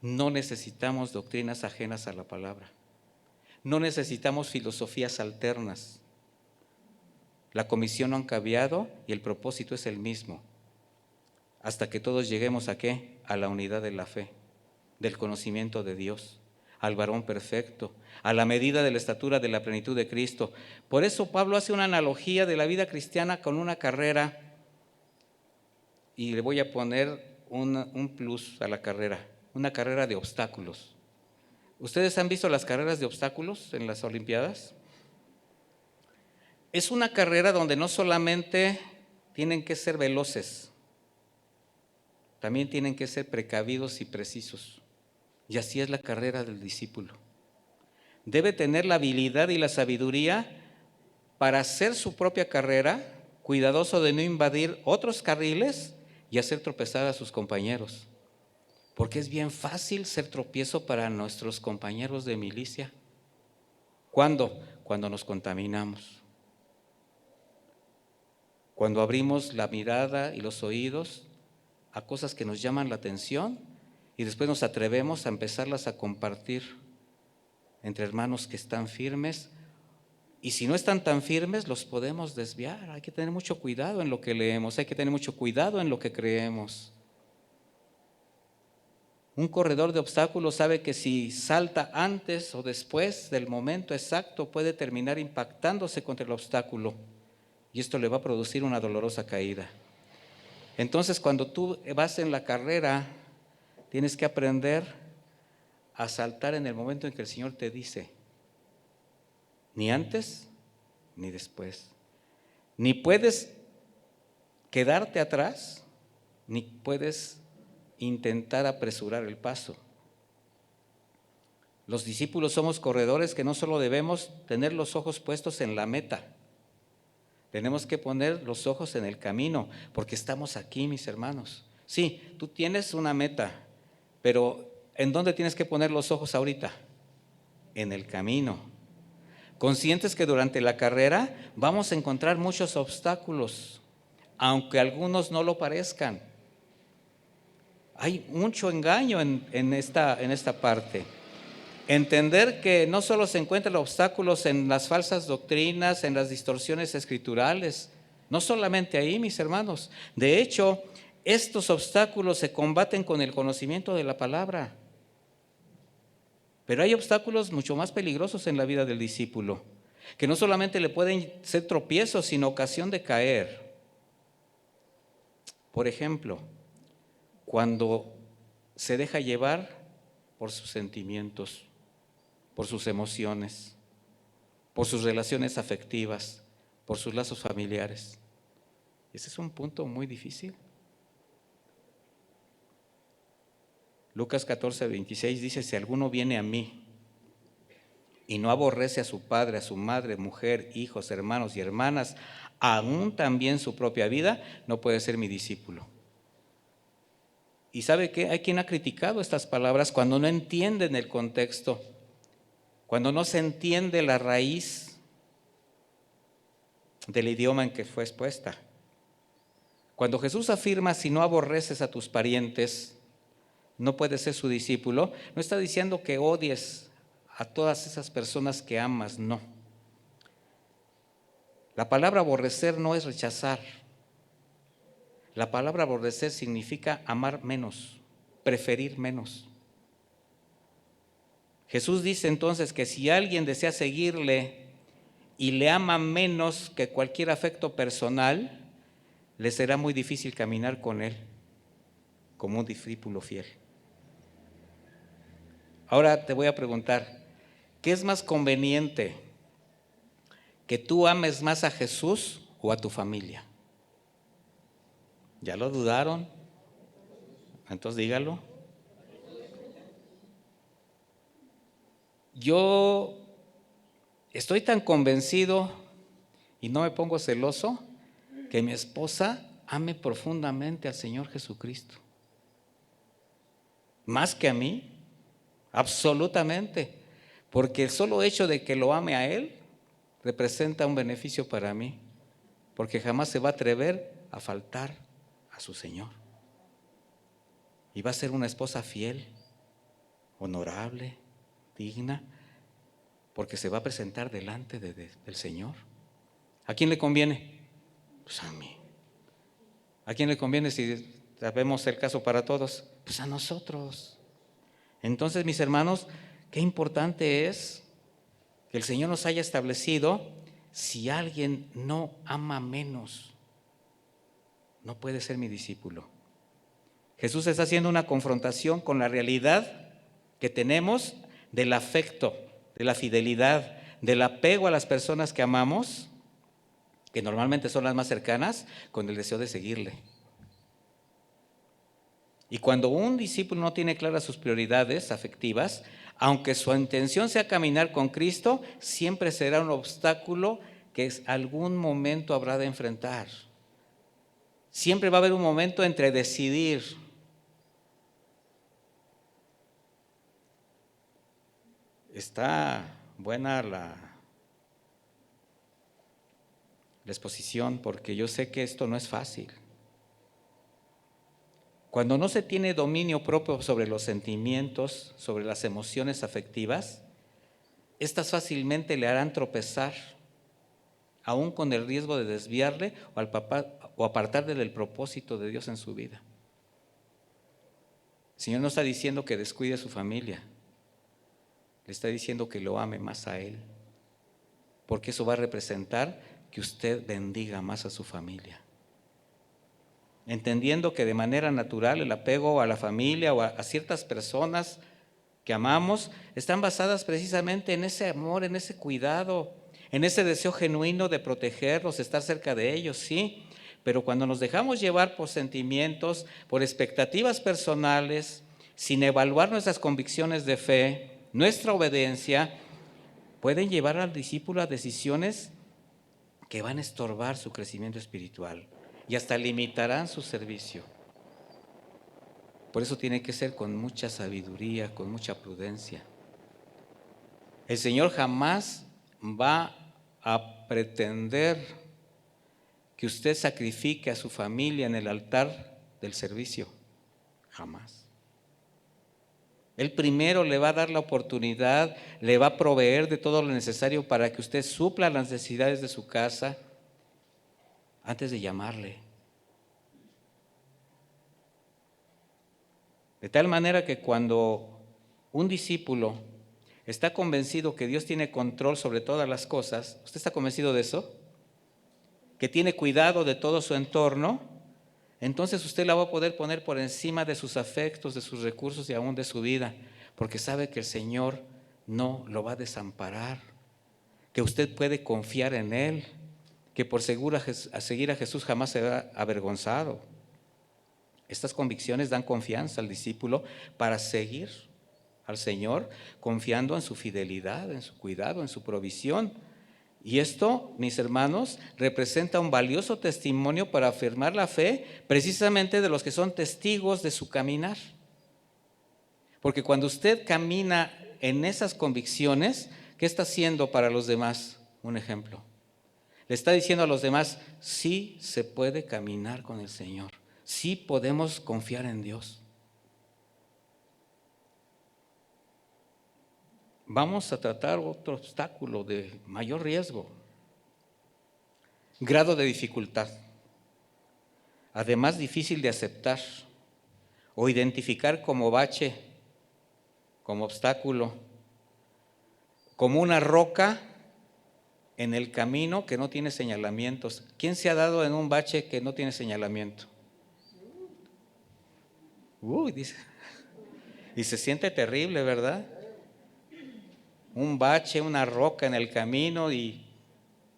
no necesitamos doctrinas ajenas a la palabra. No necesitamos filosofías alternas. La comisión no ha cambiado y el propósito es el mismo. Hasta que todos lleguemos ¿a qué? A la unidad de la fe, del conocimiento de Dios, al varón perfecto, a la medida de la estatura de la plenitud de Cristo. Por eso Pablo hace una analogía de la vida cristiana con una carrera, y le voy a poner un plus a la carrera, una carrera de obstáculos. ¿Ustedes han visto las carreras de obstáculos en las Olimpiadas? Es una carrera donde no solamente tienen que ser veloces, también tienen que ser precavidos y precisos. Y así es la carrera del discípulo. Debe tener la habilidad y la sabiduría para hacer su propia carrera, cuidadoso de no invadir otros carriles y hacer tropezar a sus compañeros. Porque es bien fácil ser tropiezo para nuestros compañeros de milicia. ¿Cuándo? Cuando nos contaminamos. Cuando abrimos la mirada y los oídos a cosas que nos llaman la atención y después nos atrevemos a empezarlas a compartir entre hermanos que están firmes, y si no están tan firmes los podemos desviar. Hay que tener mucho cuidado en lo que leemos, hay que tener mucho cuidado en lo que creemos. Un corredor de obstáculos sabe que si salta antes o después del momento exacto puede terminar impactándose contra el obstáculo y esto le va a producir una dolorosa caída. Entonces, cuando tú vas en la carrera, tienes que aprender a saltar en el momento en que el Señor te dice, ni antes ni después. Ni puedes quedarte atrás, ni puedes intentar apresurar el paso. Los discípulos somos corredores que no solo debemos tener los ojos puestos en la meta, tenemos que poner los ojos en el camino, porque estamos aquí, mis hermanos. Sí, tú tienes una meta, pero ¿en dónde tienes que poner los ojos ahorita? En el camino. Conscientes que durante la carrera vamos a encontrar muchos obstáculos, aunque algunos no lo parezcan. Hay mucho engaño en esta parte. Entender que no solo se encuentran obstáculos en las falsas doctrinas, en las distorsiones escriturales, no solamente ahí, mis hermanos. De hecho, estos obstáculos se combaten con el conocimiento de la palabra. Pero hay obstáculos mucho más peligrosos en la vida del discípulo, que no solamente le pueden ser tropiezos, sino ocasión de caer. Por ejemplo, cuando se deja llevar por sus sentimientos, por sus emociones, por sus relaciones afectivas, por sus lazos familiares. Ese es un punto muy difícil. Lucas 14:26 dice, si alguno viene a mí y no aborrece a su padre, a su madre, mujer, hijos, hermanos y hermanas, aún también su propia vida, no puede ser mi discípulo. ¿Y sabe qué? Hay quien ha criticado estas palabras cuando no entienden el contexto, cuando no se entiende la raíz del idioma en que fue expuesta. Cuando Jesús afirma, si no aborreces a tus parientes, no puedes ser su discípulo, no está diciendo que odies a todas esas personas que amas, no. La palabra aborrecer no es rechazar. La palabra aborrecer significa amar menos, preferir menos. Jesús dice entonces que si alguien desea seguirle y le ama menos que cualquier afecto personal, le será muy difícil caminar con él como un discípulo fiel. Ahora te voy a preguntar, ¿qué es más conveniente? ¿Que tú ames más a Jesús o a tu familia? ¿Ya lo dudaron? Entonces dígalo. Yo estoy tan convencido y no me pongo celoso que mi esposa ame profundamente al Señor Jesucristo. Más que a mí, absolutamente. Porque el solo hecho de que lo ame a Él representa un beneficio para mí. Porque jamás se va a atrever a faltar a su Señor. Y va a ser una esposa fiel, honorable, digna, porque se va a presentar delante del Señor. ¿A quién le conviene? Pues a mí. ¿A quién le conviene si sabemos el caso para todos? Pues a nosotros. Entonces, mis hermanos, qué importante es que el Señor nos haya establecido, si alguien no ama menos, no puede ser mi discípulo. Jesús está haciendo una confrontación con la realidad que tenemos del afecto, de la fidelidad, del apego a las personas que amamos, que normalmente son las más cercanas, con el deseo de seguirle. Y cuando un discípulo no tiene claras sus prioridades afectivas, aunque su intención sea caminar con Cristo, siempre será un obstáculo que algún momento habrá de enfrentar. Siempre va a haber un momento entre decidir. Está buena la exposición, porque yo sé que esto no es fácil. Cuando no se tiene dominio propio sobre los sentimientos, sobre las emociones afectivas, estas fácilmente le harán tropezar, aún con el riesgo de desviarle o apartarle del propósito de Dios en su vida. El Señor no está diciendo que descuide a su familia, le está diciendo que lo ame más a Él, porque eso va a representar que usted bendiga más a su familia. Entendiendo que de manera natural el apego a la familia o a ciertas personas que amamos están basadas precisamente en ese amor, en ese cuidado, en ese deseo genuino de protegerlos, estar cerca de ellos, sí, pero cuando nos dejamos llevar por sentimientos, por expectativas personales, sin evaluar nuestras convicciones de fe, nuestra obediencia, pueden llevar al discípulo a decisiones que van a estorbar su crecimiento espiritual y hasta limitarán su servicio. Por eso tiene que ser con mucha sabiduría, con mucha prudencia. El Señor jamás va a pretender que usted sacrifique a su familia en el altar del servicio. Jamás. Él primero le va a dar la oportunidad, le va a proveer de todo lo necesario para que usted supla las necesidades de su casa antes de llamarle. De tal manera que cuando un discípulo está convencido que Dios tiene control sobre todas las cosas, ¿usted está convencido de eso? Que tiene cuidado de todo su entorno, entonces usted la va a poder poner por encima de sus afectos, de sus recursos y aún de su vida, porque sabe que el Señor no lo va a desamparar, que usted puede confiar en Él, que por seguir a Jesús jamás será avergonzado. Estas convicciones dan confianza al discípulo para seguir al Señor, confiando en su fidelidad, en su cuidado, en su provisión. Y esto, mis hermanos, representa un valioso testimonio para afirmar la fe precisamente de los que son testigos de su caminar. Porque cuando usted camina en esas convicciones, ¿qué está haciendo para los demás? Un ejemplo. Le está diciendo a los demás, sí se puede caminar con el Señor, sí podemos confiar en Dios. Vamos a tratar otro obstáculo de mayor riesgo, grado de dificultad, además difícil de aceptar o identificar como bache, como obstáculo, como una roca en el camino que no tiene señalamientos. ¿Quién se ha dado en un bache que no tiene señalamiento? Dice. Y se siente terrible, ¿verdad? Un bache, una roca en el camino y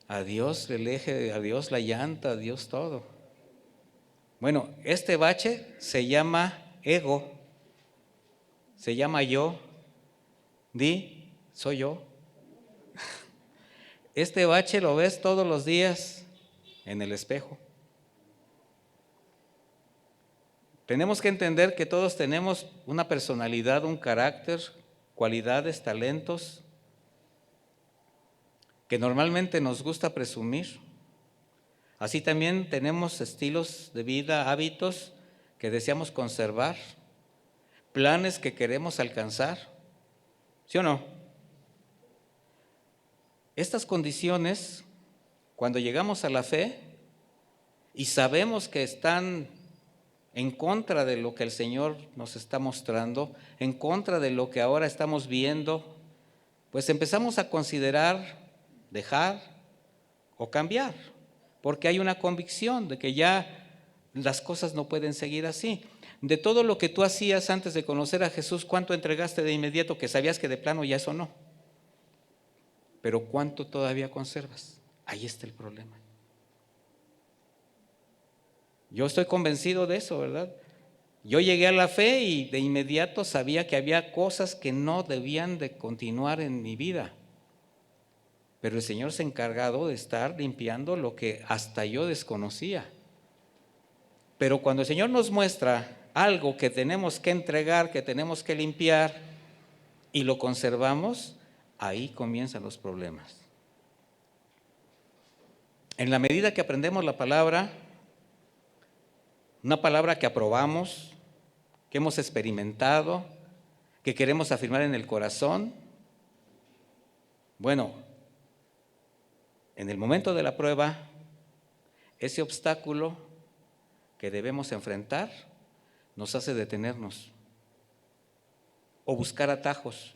adiós el eje, adiós la llanta, adiós todo. Bueno, este bache se llama ego, se llama yo, soy yo. Este bache lo ves todos los días en el espejo. Tenemos que entender que todos tenemos una personalidad, un carácter, cualidades, talentos, que normalmente nos gusta presumir. Así también tenemos estilos de vida, hábitos que deseamos conservar, planes que queremos alcanzar, ¿sí o no? Estas condiciones, cuando llegamos a la fe y sabemos que están en contra de lo que el Señor nos está mostrando, en contra de lo que ahora estamos viendo, pues empezamos a considerar dejar o cambiar, porque hay una convicción de que ya las cosas no pueden seguir así. De todo lo que tú hacías antes de conocer a Jesús, ¿cuánto entregaste de inmediato que sabías que de plano ya eso no? Pero ¿cuánto todavía conservas? Ahí está el problema. Yo estoy convencido de eso, ¿verdad? Yo llegué a la fe y de inmediato sabía que había cosas que no debían de continuar en mi vida. Pero el Señor se ha encargado de estar limpiando lo que hasta yo desconocía. Pero cuando el Señor nos muestra algo que tenemos que entregar, que tenemos que limpiar y lo conservamos, ahí comienzan los problemas. En la medida que aprendemos la palabra, una palabra que aprobamos, que hemos experimentado, que queremos afirmar en el corazón, bueno, en el momento de la prueba, ese obstáculo que debemos enfrentar nos hace detenernos o buscar atajos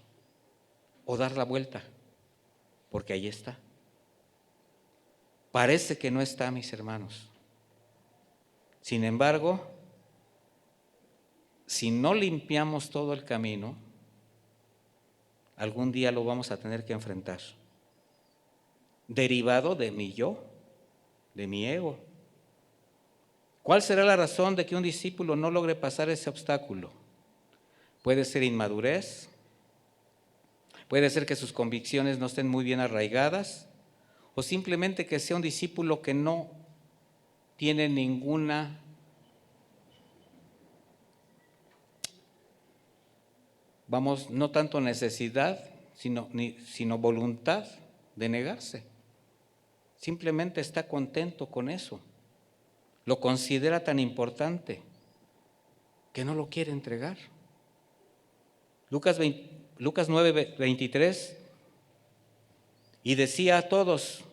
o dar la vuelta, porque ahí está. Parece que no está, mis hermanos. Sin embargo, si no limpiamos todo el camino, algún día lo vamos a tener que enfrentar. Derivado de mi yo, de mi ego. ¿Cuál será la razón de que un discípulo no logre pasar ese obstáculo? Puede ser inmadurez, puede ser que sus convicciones no estén muy bien arraigadas, o simplemente que sea un discípulo que no tiene ninguna no tanto necesidad, sino voluntad de negarse. Simplemente está contento con eso. Lo considera tan importante que no lo quiere entregar. Lucas 9:23, y decía a todos: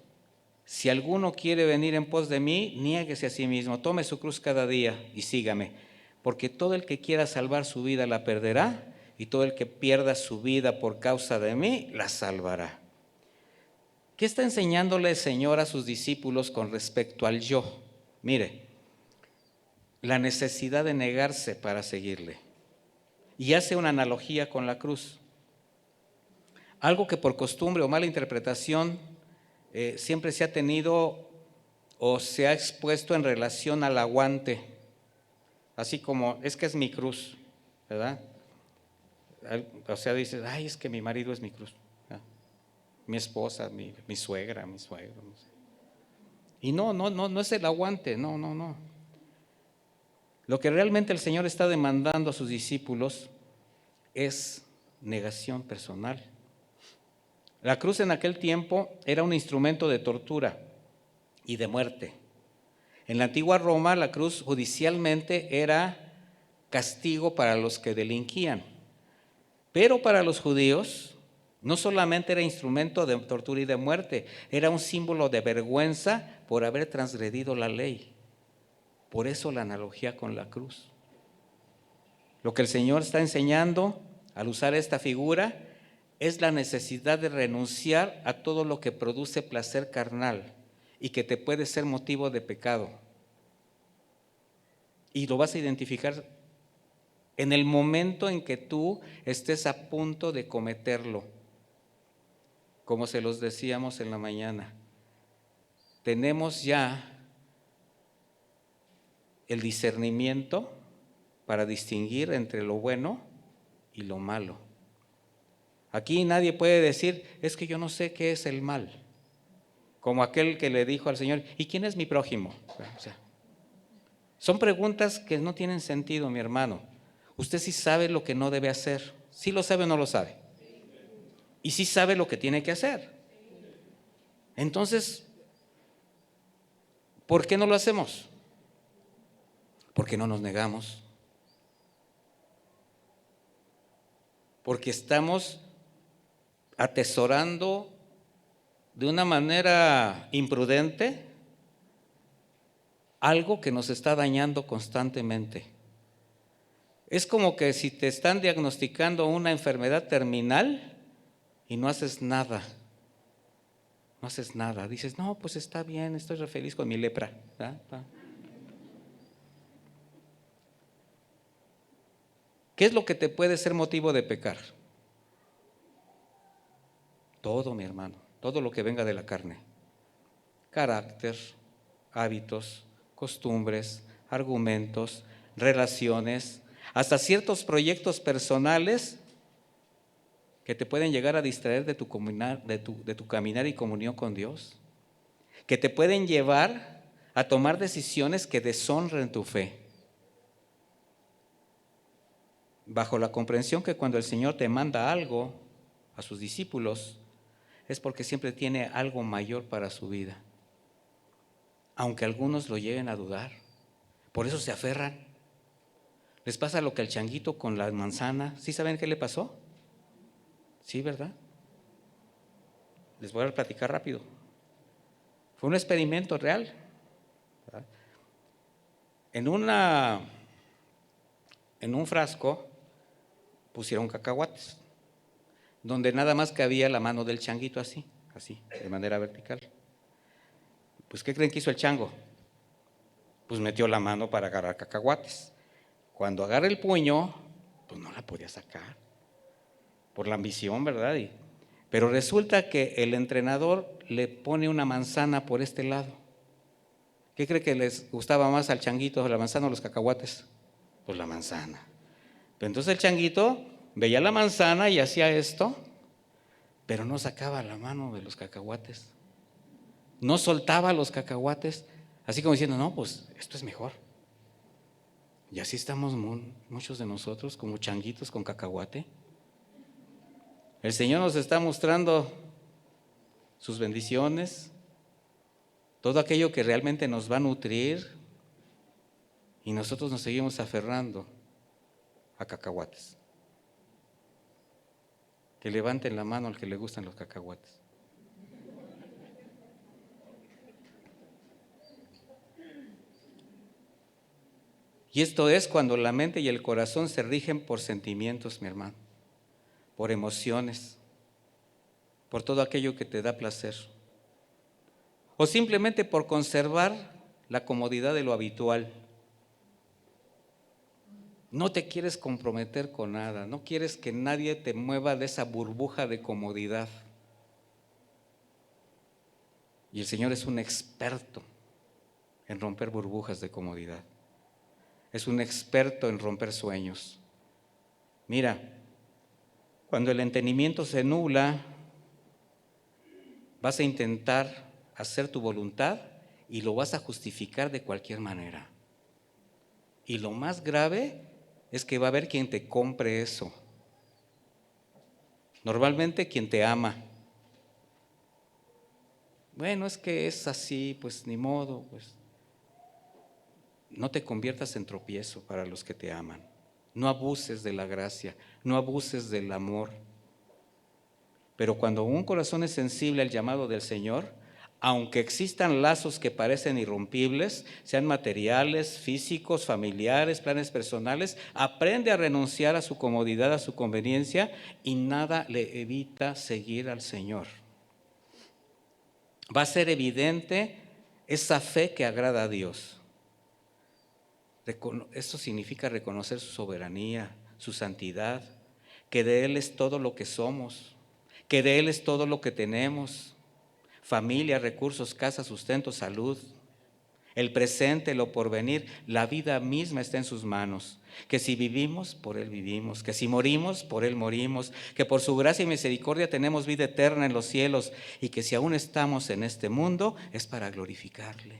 si alguno quiere venir en pos de mí, niéguese a sí mismo, tome su cruz cada día y sígame, porque todo el que quiera salvar su vida la perderá, y todo el que pierda su vida por causa de mí la salvará. ¿Qué está enseñándole el Señor a sus discípulos con respecto al yo? Mire, la necesidad de negarse para seguirle. Y hace una analogía con la cruz. Algo que por costumbre o mala interpretación siempre se ha tenido o se ha expuesto en relación al aguante. Así como, es que es mi cruz, ¿verdad? O sea, dices, ay, es que mi marido es mi cruz. ¿Verdad? Mi esposa, mi suegra, mi suegro. No sé. Y no es el aguante, no. Lo que realmente el Señor está demandando a sus discípulos es negación personal. La cruz en aquel tiempo era un instrumento de tortura y de muerte. En la antigua Roma, la cruz judicialmente era castigo para los que delinquían. Pero para los judíos, no solamente era instrumento de tortura y de muerte, era un símbolo de vergüenza por haber transgredido la ley. Por eso la analogía con la cruz. Lo que el Señor está enseñando al usar esta figura es la necesidad de renunciar a todo lo que produce placer carnal y que te puede ser motivo de pecado. Y lo vas a identificar en el momento en que tú estés a punto de cometerlo. Como se los decíamos en la mañana, tenemos ya el discernimiento para distinguir entre lo bueno y lo malo. Aquí nadie puede decir, es que yo no sé qué es el mal. Como aquel que le dijo al Señor, ¿y quién es mi prójimo? O sea, son preguntas que no tienen sentido, mi hermano. Usted sí sabe lo que no debe hacer. ¿Sí lo sabe o no lo sabe? Y sí sabe lo que tiene que hacer. Entonces, ¿por qué no lo hacemos? Porque no nos negamos. Porque estamos atesorando de una manera imprudente algo que nos está dañando constantemente. Es como que si te están diagnosticando una enfermedad terminal y no haces nada. No haces nada. Dices, no, pues está bien, estoy re feliz con mi lepra. ¿Qué es lo que te puede ser motivo de pecar? Todo, mi hermano, todo lo que venga de la carne. Carácter, hábitos, costumbres, argumentos, relaciones, hasta ciertos proyectos personales que te pueden llegar a distraer de tu caminar y comunión con Dios, que te pueden llevar a tomar decisiones que deshonren tu fe, bajo la comprensión que cuando el Señor te manda algo a sus discípulos, es porque siempre tiene algo mayor para su vida, aunque algunos lo lleguen a dudar. Por eso se aferran. Les pasa lo que al changuito con la manzana. ¿Sí saben qué le pasó? Sí, ¿verdad? Les voy a platicar rápido. Fue un experimento real. ¿Verdad? En un frasco pusieron cacahuates, donde nada más cabía la mano del changuito así, de manera vertical. Pues, ¿qué creen que hizo el chango? Pues metió la mano para agarrar cacahuates. Cuando agarra el puño, pues no la podía sacar, por la ambición, ¿verdad? Pero resulta que el entrenador le pone una manzana por este lado. ¿Qué cree que les gustaba más al changuito, la manzana o los cacahuates? Pues la manzana. Pero entonces el changuito veía la manzana y hacía esto, pero no sacaba la mano de los cacahuates. No soltaba los cacahuates, así como diciendo, no, pues esto es mejor. Y así estamos muchos de nosotros como changuitos con cacahuate. El Señor nos está mostrando sus bendiciones, todo aquello que realmente nos va a nutrir, y nosotros nos seguimos aferrando a cacahuates. Que levanten la mano al que le gustan los cacahuates. Y esto es cuando la mente y el corazón se rigen por sentimientos, mi hermano, por emociones, por todo aquello que te da placer, o simplemente por conservar la comodidad de lo habitual. No te quieres comprometer con nada, no quieres que nadie te mueva de esa burbuja de comodidad. Y el Señor es un experto en romper burbujas de comodidad. Es un experto en romper sueños. Mira, cuando el entendimiento se nubla, vas a intentar hacer tu voluntad y lo vas a justificar de cualquier manera. Y lo más grave es que va a haber quien te compre eso. Normalmente quien te ama. Bueno, es que es así, pues ni modo, pues. No te conviertas en tropiezo para los que te aman. No abuses de la gracia, no abuses del amor. Pero cuando un corazón es sensible al llamado del Señor, aunque existan lazos que parecen irrompibles, sean materiales, físicos, familiares, planes personales, aprende a renunciar a su comodidad, a su conveniencia, y nada le evita seguir al Señor. Va a ser evidente esa fe que agrada a Dios. Esto significa reconocer su soberanía, su santidad, que de Él es todo lo que somos, que de Él es todo lo que tenemos: familia, recursos, casa, sustento, salud, el presente, lo porvenir, la vida misma está en sus manos. Que si vivimos, por Él vivimos, que si morimos, por Él morimos, que por su gracia y misericordia tenemos vida eterna en los cielos, y que si aún estamos en este mundo es para glorificarle.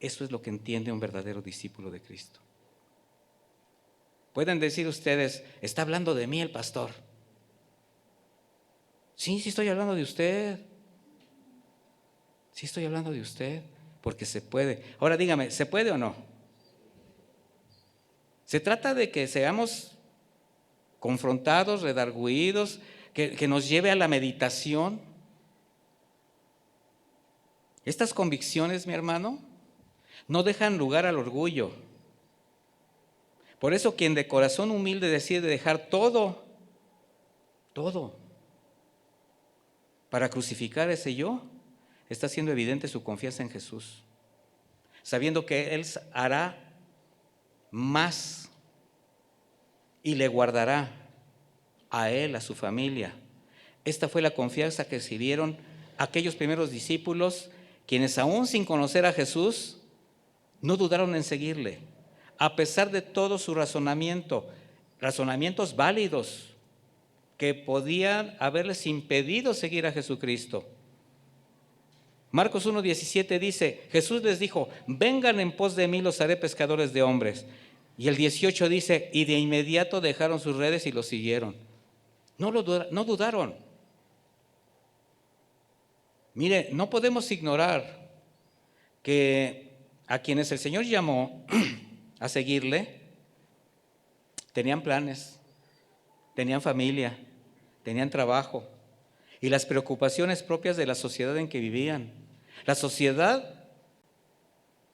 Eso es lo que entiende un verdadero discípulo de Cristo. Pueden decir ustedes, está hablando de mí el pastor. Sí, sí estoy hablando de usted. Sí estoy hablando de usted, porque se puede. Ahora dígame, ¿se puede o no? Se trata de que seamos confrontados, redargüidos, que nos lleve a la meditación. Estas convicciones, mi hermano, no dejan lugar al orgullo. Por eso quien de corazón humilde decide dejar todo, para crucificar ese yo, está haciendo evidente su confianza en Jesús, sabiendo que Él hará más y le guardará a Él, a su familia. Esta fue la confianza que recibieron aquellos primeros discípulos, quienes aún sin conocer a Jesús, No dudaron en seguirle, a pesar de todo su razonamientos válidos que podían haberles impedido seguir a Jesucristo. Marcos 1:17 dice, Jesús les dijo, vengan en pos de mí, los haré pescadores de hombres. Y el 18 dice, y de inmediato dejaron sus redes y lo siguieron. No dudaron. Mire, no podemos ignorar que a quienes el Señor llamó a seguirle, tenían planes, tenían familia, tenían trabajo y las preocupaciones propias de la sociedad en que vivían. La sociedad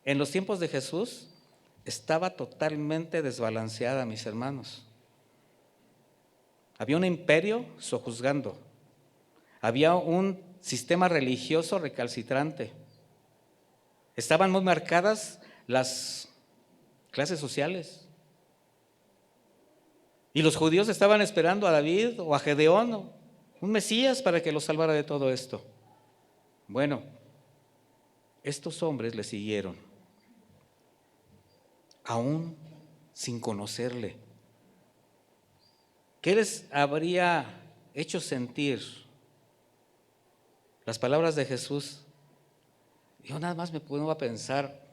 en los tiempos de Jesús estaba totalmente desbalanceada, mis hermanos. Había un imperio sojuzgando, había un sistema religioso recalcitrante, estaban muy marcadas las clases sociales. Y los judíos estaban esperando a David o a Gedeón, un Mesías para que los salvara de todo esto. Bueno, estos hombres le siguieron, aún sin conocerle. ¿Qué les habría hecho sentir las palabras de Jesús? Yo nada más me pongo a pensar,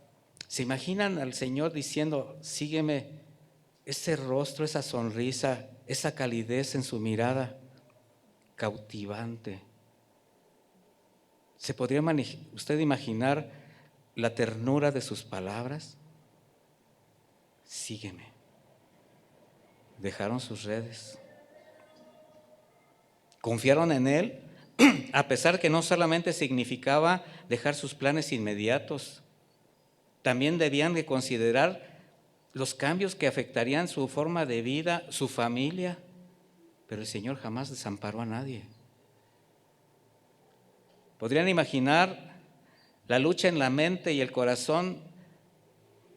¿se imaginan al Señor diciendo, sígueme? Ese rostro, esa sonrisa, esa calidez en su mirada, cautivante. ¿Se podría usted imaginar la ternura de sus palabras? Sígueme. Dejaron sus redes. Confiaron en Él, a pesar que no solamente significaba dejar sus planes inmediatos, también debían de considerar los cambios que afectarían su forma de vida, su familia, pero el Señor jamás desamparó a nadie. ¿Podrían imaginar la lucha en la mente y el corazón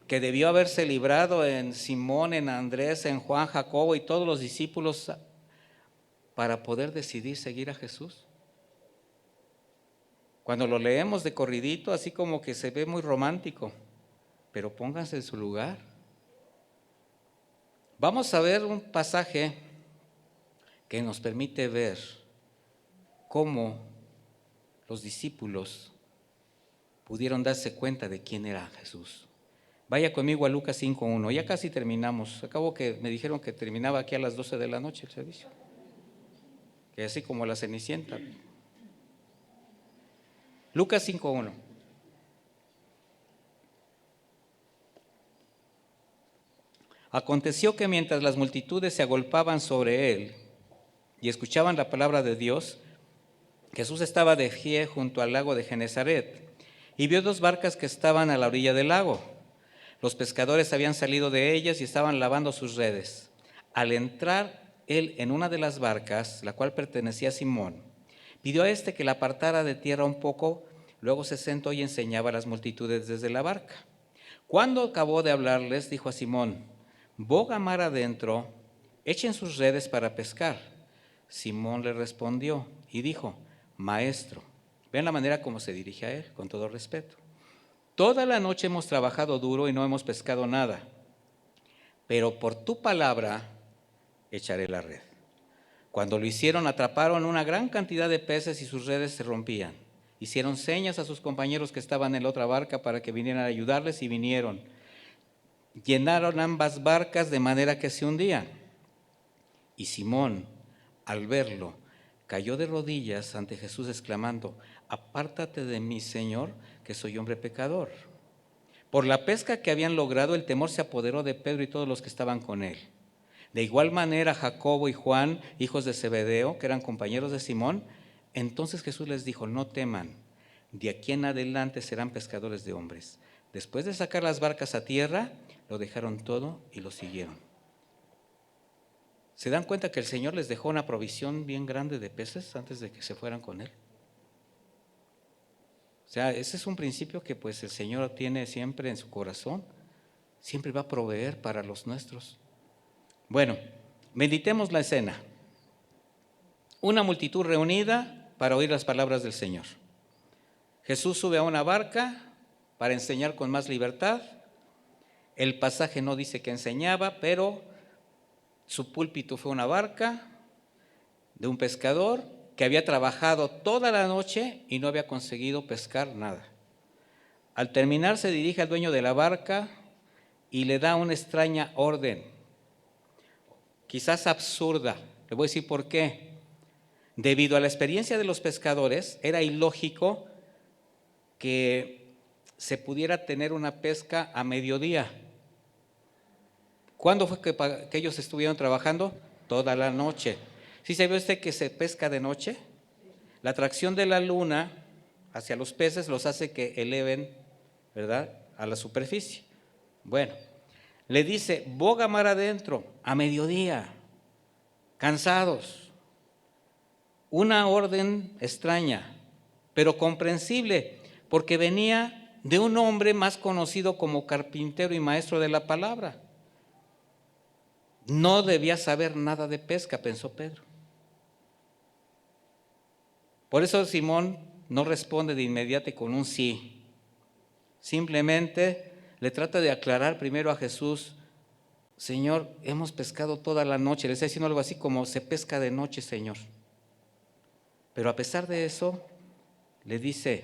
que debió haberse librado en Simón, en Andrés, en Juan, Jacobo y todos los discípulos para poder decidir seguir a Jesús? Cuando lo leemos de corridito, así como que se ve muy romántico, pero pónganse en su lugar. Vamos a ver un pasaje que nos permite ver cómo los discípulos pudieron darse cuenta de quién era Jesús. Vaya conmigo a Lucas 5:1, ya casi terminamos. Acabo que me dijeron que terminaba aquí a las 12 de la noche el servicio, que así como la Cenicienta. Lucas 5:1. Aconteció que mientras las multitudes se agolpaban sobre él y escuchaban la palabra de Dios, Jesús estaba de pie junto al lago de Genesaret y vio dos barcas que estaban a la orilla del lago. Los pescadores habían salido de ellas y estaban lavando sus redes. Al entrar él en una de las barcas, la cual pertenecía a Simón, pidió a éste que la apartara de tierra un poco, luego se sentó y enseñaba a las multitudes desde la barca. Cuando acabó de hablarles, dijo a Simón, boga mar adentro, echen sus redes para pescar. Simón le respondió y dijo, Maestro, vean la manera como se dirige a él, con todo respeto. Toda la noche hemos trabajado duro y no hemos pescado nada, pero por tu palabra echaré la red. Cuando lo hicieron, atraparon una gran cantidad de peces y sus redes se rompían. Hicieron señas a sus compañeros que estaban en la otra barca para que vinieran a ayudarles y vinieron. Llenaron ambas barcas de manera que se hundían. Y Simón, al verlo, cayó de rodillas ante Jesús exclamando, apártate de mí, Señor, que soy hombre pecador. Por la pesca que habían logrado, el temor se apoderó de Pedro y todos los que estaban con él. De igual manera, Jacobo y Juan, hijos de Zebedeo, que eran compañeros de Simón, entonces Jesús les dijo, no teman, de aquí en adelante serán pescadores de hombres. Después de sacar las barcas a tierra, lo dejaron todo y lo siguieron. ¿Se dan cuenta que el Señor les dejó una provisión bien grande de peces antes de que se fueran con Él? O sea, ese es un principio que pues el Señor tiene siempre en su corazón. Siempre va a proveer para los nuestros. Bueno, meditemos la escena. Una multitud reunida para oír las palabras del Señor. Jesús sube a una barca para enseñar con más libertad. El pasaje no dice que enseñaba, pero su púlpito fue una barca de un pescador que había trabajado toda la noche y no había conseguido pescar nada. Al terminar se dirige al dueño de la barca y le da una extraña orden, quizás absurda. Le voy a decir por qué. Debido a la experiencia de los pescadores, era ilógico que se pudiera tener una pesca a mediodía. ¿Cuándo fue que ellos estuvieron trabajando? Toda la noche. ¿Sí se ve usted que se pesca de noche? La atracción de la luna hacia los peces los hace que eleven, ¿verdad?, a la superficie. Bueno, le dice, boga mar adentro, a mediodía, cansados. Una orden extraña, pero comprensible, porque venía de un hombre más conocido como carpintero y maestro de la palabra. No debía saber nada de pesca, pensó Pedro. Por eso Simón no responde de inmediato con un sí. Simplemente le trata de aclarar primero a Jesús: Señor, hemos pescado toda la noche. Le está diciendo algo así como: se pesca de noche, Señor. Pero a pesar de eso, le dice: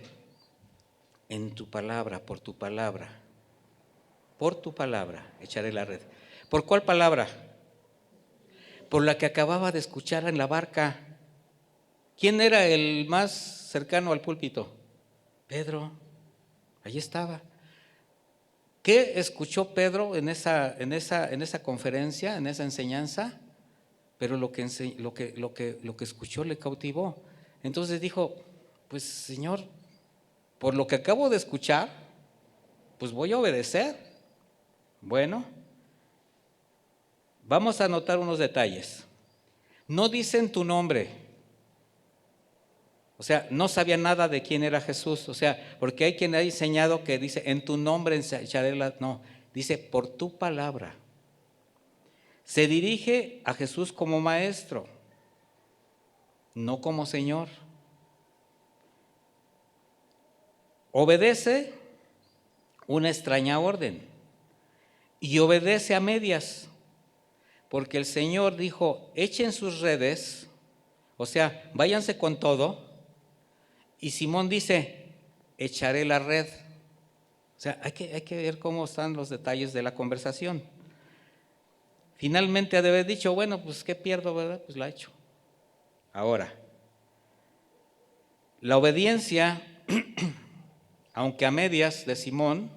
en tu palabra, por tu palabra echaré la red. ¿Por cuál palabra? Por la que acababa de escuchar en la barca. ¿Quién era el más cercano al púlpito? Pedro. Allí estaba. ¿Qué escuchó Pedro en esa conferencia, en esa enseñanza? Pero lo que escuchó le cautivó. Entonces dijo: pues Señor, por lo que acabo de escuchar, pues voy a obedecer. Bueno, vamos a anotar unos detalles. No dicen tu nombre. O sea, no sabía nada de quién era Jesús. O sea, porque hay quien ha enseñado que dice: en tu nombre echaré la... No, dice: por tu palabra. Se dirige a Jesús como maestro, no como Señor. Obedece una extraña orden y obedece a medias, porque el Señor dijo: echen sus redes, o sea, váyanse con todo. Y Simón dice: echaré la red. O sea, hay que ver cómo están los detalles de la conversación. Finalmente ha de haber dicho: bueno, pues ¿qué pierdo, verdad? Pues la he hecho. Ahora, la obediencia, aunque a medias, de Simón,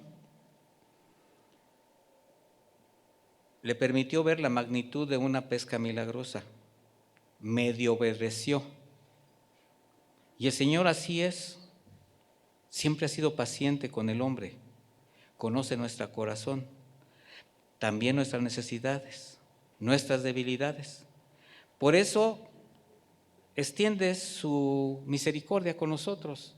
le permitió ver la magnitud de una pesca milagrosa. Medio obedeció. Y el Señor así es. Siempre ha sido paciente con el hombre. Conoce nuestro corazón, también nuestras necesidades, nuestras debilidades. Por eso extiende su misericordia con nosotros,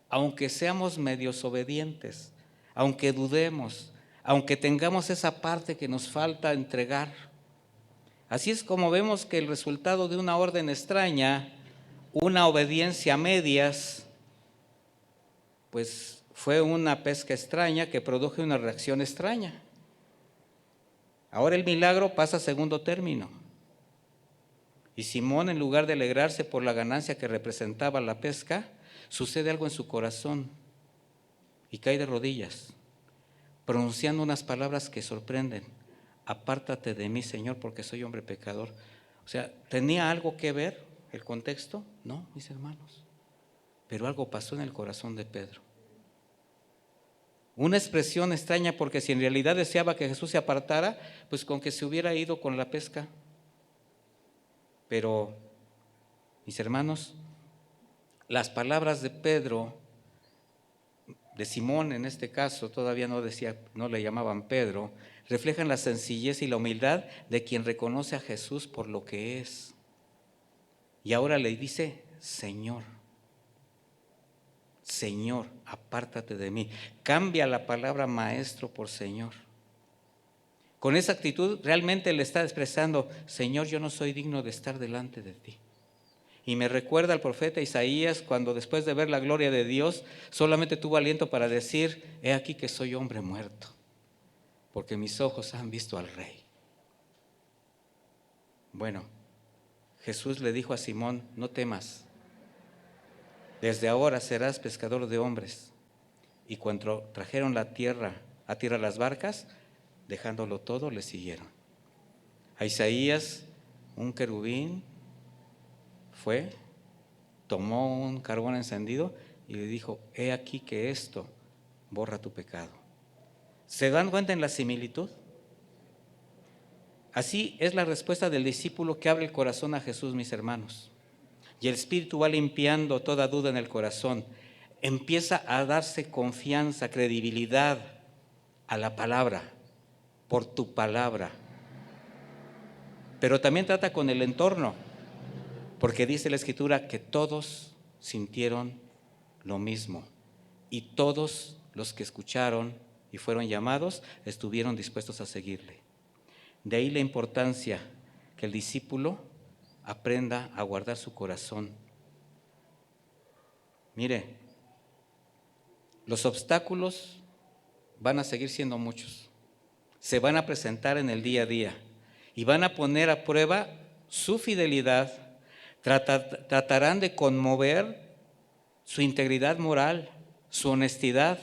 aunque seamos medios obedientes, aunque dudemos, aunque tengamos esa parte que nos falta entregar. Así es como vemos que el resultado de una orden extraña, una obediencia a medias, pues fue una pesca extraña que produjo una reacción extraña. Ahora el milagro pasa a segundo término. Y Simón, en lugar de alegrarse por la ganancia que representaba la pesca, sucede algo en su corazón y cae de rodillas, pronunciando unas palabras que sorprenden: apártate de mí, Señor, porque soy hombre pecador. O sea, ¿tenía algo que ver el contexto? No, mis hermanos, pero algo pasó en el corazón de Pedro. Una expresión extraña, porque si en realidad deseaba que Jesús se apartara, pues con que se hubiera ido con la pesca. Pero, mis hermanos, las palabras de Pedro, de Simón en este caso, todavía no le llamaban Pedro, reflejan la sencillez y la humildad de quien reconoce a Jesús por lo que es. Y ahora le dice: Señor, Señor, apártate de mí. Cambia la palabra maestro por Señor. Con esa actitud realmente le está expresando: Señor, yo no soy digno de estar delante de ti. Y me recuerda al profeta Isaías, cuando después de ver la gloria de Dios solamente tuvo aliento para decir: he aquí que soy hombre muerto. porque mis ojos han visto al Rey. Bueno, Jesús le dijo a Simón, no temas, desde ahora serás pescador de hombres. Y cuando trajeron a tierra las barcas, dejándolo todo, le siguieron. A Isaías, un querubín fue, tomó un carbón encendido y le dijo, he aquí que esto borra tu pecado. ¿Se dan cuenta en la similitud? Así es la respuesta del discípulo que abre el corazón a Jesús, mis hermanos. Y el Espíritu va limpiando toda duda en el corazón. Empieza a darse confianza, credibilidad a la palabra, por tu palabra. Pero también trata con el entorno, porque dice la Escritura que todos sintieron lo mismo y todos los que escucharon y fueron llamados estuvieron dispuestos a seguirle. De ahí la importancia que el discípulo aprenda a guardar su corazón. Mire, los obstáculos van a seguir siendo muchos, se van a presentar en el día a día y van a poner a prueba su fidelidad, tratarán de conmover su integridad moral, su honestidad.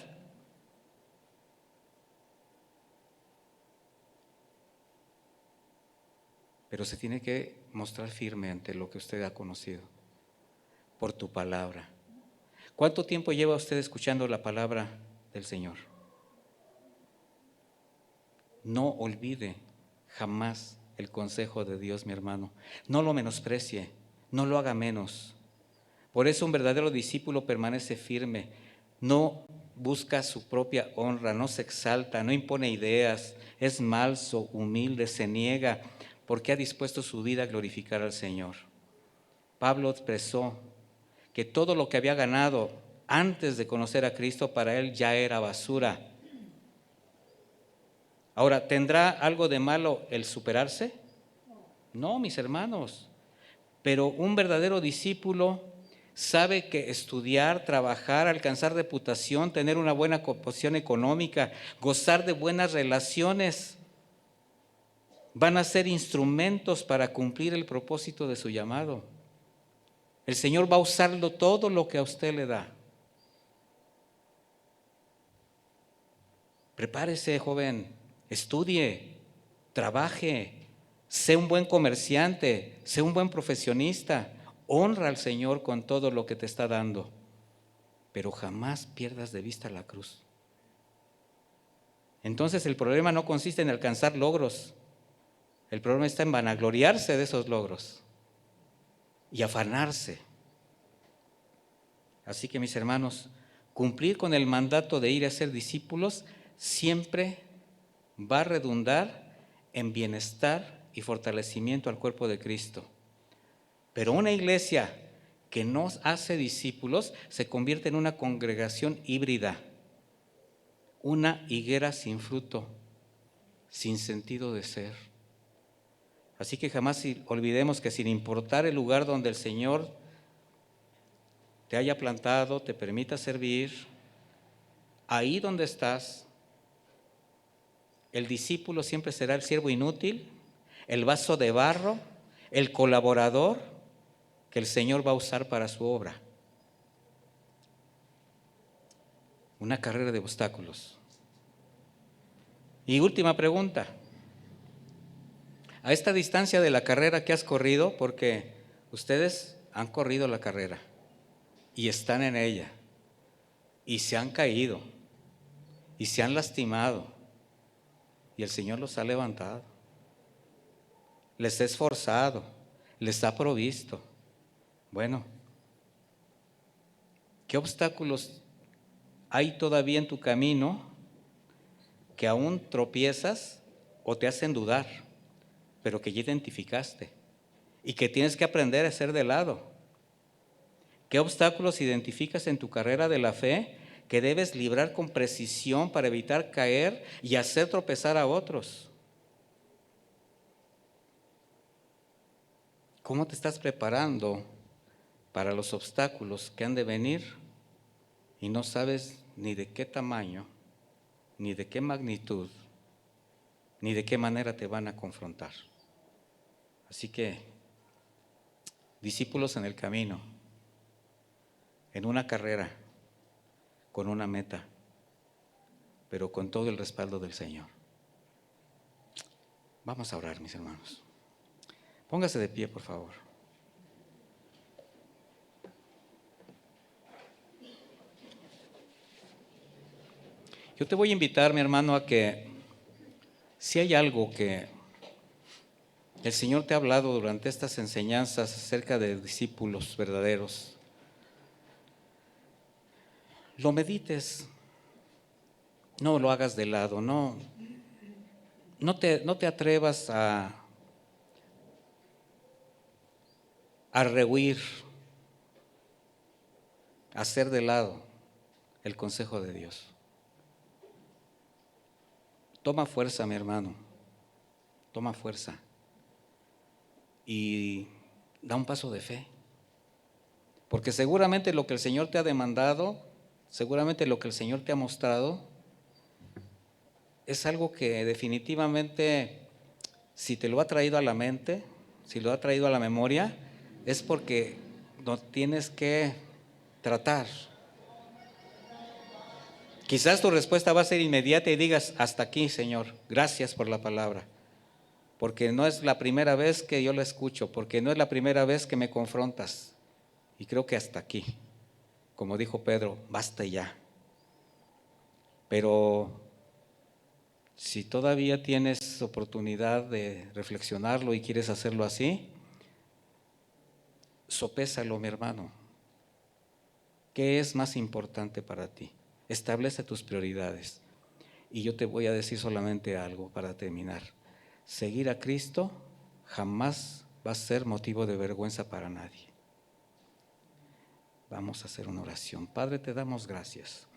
Pero se tiene que mostrar firme ante lo que usted ha conocido, por tu palabra. ¿Cuánto tiempo lleva usted escuchando la palabra del Señor? No olvide jamás el consejo de Dios, mi hermano. No lo menosprecie, no lo haga menos. Por eso un verdadero discípulo permanece firme, no busca su propia honra, no se exalta, no impone ideas, es manso, humilde, se niega, porque ha dispuesto su vida a glorificar al Señor. Pablo expresó que todo lo que había ganado antes de conocer a Cristo para él ya era basura. Ahora, ¿tendrá algo de malo el superarse? No, mis hermanos, pero un verdadero discípulo sabe que estudiar, trabajar, alcanzar reputación, tener una buena posición económica, gozar de buenas relaciones, van a ser instrumentos para cumplir el propósito de su llamado. El Señor va a usarlo todo lo que a usted le da. Prepárese, joven, estudie, trabaje, sé un buen comerciante, sé un buen profesionista, honra al Señor con todo lo que te está dando, pero jamás pierdas de vista la cruz. Entonces el problema no consiste en alcanzar logros, el problema está en vanagloriarse de esos logros y afanarse. Así que, mis hermanos, cumplir con el mandato de ir a ser discípulos siempre va a redundar en bienestar y fortalecimiento al cuerpo de Cristo. Pero una iglesia que no hace discípulos se convierte en una congregación híbrida, una higuera sin fruto, sin sentido de ser. Así que jamás olvidemos que sin importar el lugar donde el Señor te haya plantado, te permita servir, ahí donde estás, el discípulo siempre será el siervo inútil, el vaso de barro, el colaborador que el Señor va a usar para su obra. Una carrera de obstáculos. Y última pregunta. A esta distancia de la carrera que has corrido, porque ustedes han corrido la carrera y están en ella, y se han caído, y se han lastimado, y el Señor los ha levantado, les ha esforzado, les ha provisto. Bueno, ¿qué obstáculos hay todavía en tu camino que aún tropiezas o te hacen dudar, pero que ya identificaste y que tienes que aprender a hacer de lado? ¿Qué obstáculos identificas en tu carrera de la fe que debes librar con precisión para evitar caer y hacer tropezar a otros? ¿Cómo te estás preparando para los obstáculos que han de venir y no sabes ni de qué tamaño, ni de qué magnitud, ni de qué manera te van a confrontar. Así que, discípulos en el camino, en una carrera, con una meta, pero con todo el respaldo del Señor. Vamos a orar, mis hermanos. Póngase de pie, por favor. Yo te voy a invitar, mi hermano, a que si hay algo que el Señor te ha hablado durante estas enseñanzas acerca de discípulos verdaderos, lo medites, no lo hagas de lado, no te atrevas a rehuir, a hacer de lado el consejo de Dios. Toma fuerza, mi hermano, toma fuerza y da un paso de fe, porque seguramente lo que el Señor te ha demandado, seguramente lo que el Señor te ha mostrado, es algo que definitivamente, si te lo ha traído a la mente, si lo ha traído a la memoria, es porque no tienes que tratar. Quizás tu respuesta va a ser inmediata y digas: hasta aquí, Señor, gracias por la palabra, porque no es la primera vez que yo la escucho, porque no es la primera vez que me confrontas, y creo que hasta aquí, como dijo Pedro, basta ya. Pero si todavía tienes oportunidad de reflexionarlo y quieres hacerlo así, sopésalo, mi hermano. ¿Qué es más importante para ti? Establece tus prioridades. Y yo te voy a decir solamente algo para terminar. Seguir a Cristo jamás va a ser motivo de vergüenza para nadie. Vamos a hacer una oración. Padre, te damos gracias.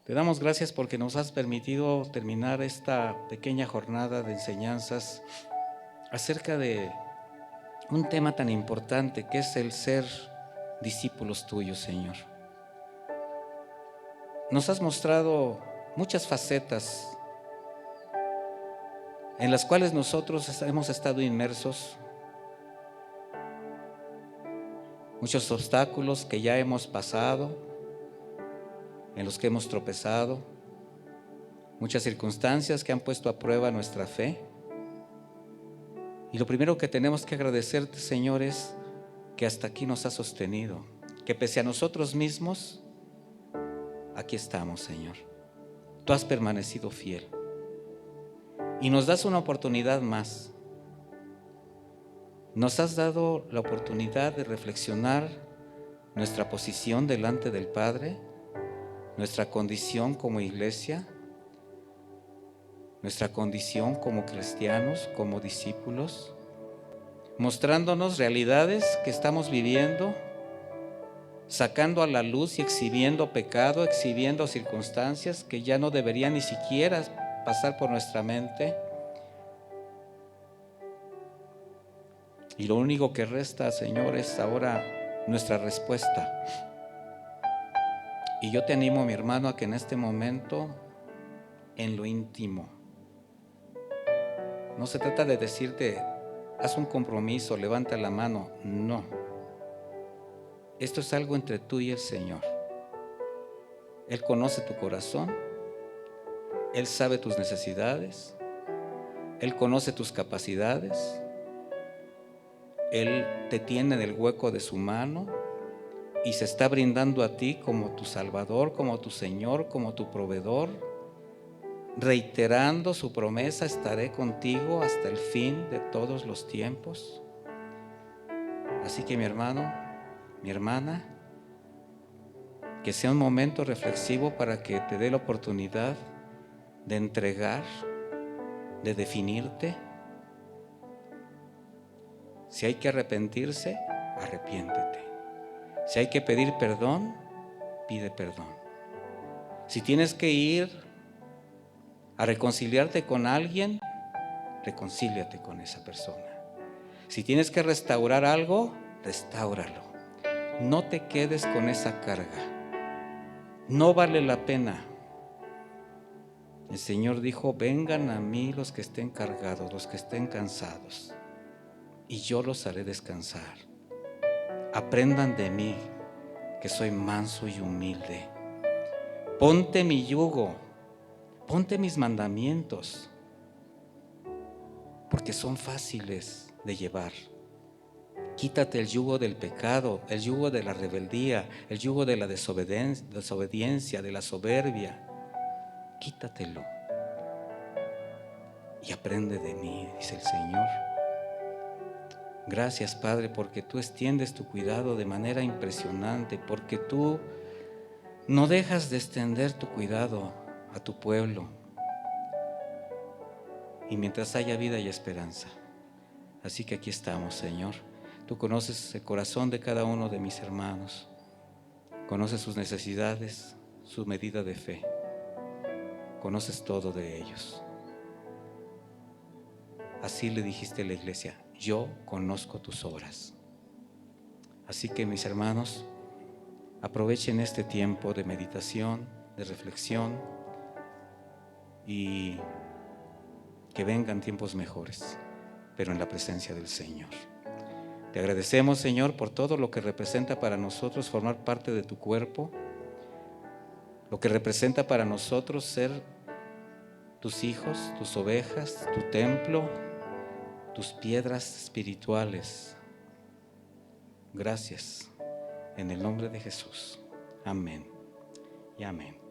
Te damos gracias porque nos has permitido terminar esta pequeña jornada de enseñanzas acerca de un tema tan importante que es el ser discípulos tuyos, Señor. Nos has mostrado muchas facetas en las cuales nosotros hemos estado inmersos, muchos obstáculos que ya hemos pasado, en los que hemos tropezado, muchas circunstancias que han puesto a prueba nuestra fe. Y lo primero que tenemos que agradecerte, Señor, es que hasta aquí nos has sostenido, que pese a nosotros mismos, aquí estamos, Señor. Tú has permanecido fiel y nos das una oportunidad más. Nos has dado la oportunidad de reflexionar nuestra posición delante del Padre, nuestra condición como iglesia, nuestra condición como cristianos, como discípulos, mostrándonos realidades que estamos viviendo, sacando a la luz y exhibiendo pecado, exhibiendo circunstancias que ya no deberían ni siquiera pasar por nuestra mente. Y lo único que resta, Señor, es ahora nuestra respuesta. Y yo te animo, mi hermano, a que en este momento, en lo íntimo, no se trata de decirte, haz un compromiso, levanta la mano. No. Esto es algo entre tú y el Señor. Él conoce tu corazón, Él sabe tus necesidades, Él conoce tus capacidades, Él te tiene en el hueco de su mano y se está brindando a ti como tu Salvador, como tu Señor, como tu proveedor, reiterando su promesa: estaré contigo hasta el fin de todos los tiempos. Así que, mi hermano, mi hermana, que sea un momento reflexivo para que te dé la oportunidad de entregar, de definirte. Si hay que arrepentirse, arrepiéntete. Si hay que pedir perdón, pide perdón. Si tienes que ir a reconciliarte con alguien, reconcíliate con esa persona. Si tienes que restaurar algo, restáuralo. No te quedes con esa carga. No vale la pena El Señor dijo: vengan a mí los que estén cargados, los que estén cansados, y yo los haré descansar. Aprendan de mí, que soy manso y humilde. Ponte mi yugo, ponte mis mandamientos, porque son fáciles de llevar. Quítate el yugo del pecado, el yugo de la rebeldía, el yugo de la desobediencia, de la soberbia. Quítatelo y aprende de mí, dice el Señor. Gracias, Padre, porque tú extiendes tu cuidado de manera impresionante, porque tú no dejas de extender tu cuidado a tu pueblo. Y mientras haya vida y esperanza. Así que aquí estamos, Señor. Tú conoces el corazón de cada uno de mis hermanos. Conoces sus necesidades, su medida de fe. Conoces todo de ellos. Así le dijiste a la iglesia: yo conozco tus obras. Así que, mis hermanos, aprovechen este tiempo de meditación, de reflexión, y que vengan tiempos mejores, pero en la presencia del Señor. Te agradecemos, Señor, por todo lo que representa para nosotros formar parte de tu cuerpo, lo que representa para nosotros ser tus hijos, tus ovejas, tu templo, tus piedras espirituales. Gracias, en el nombre de Jesús. Amén y amén.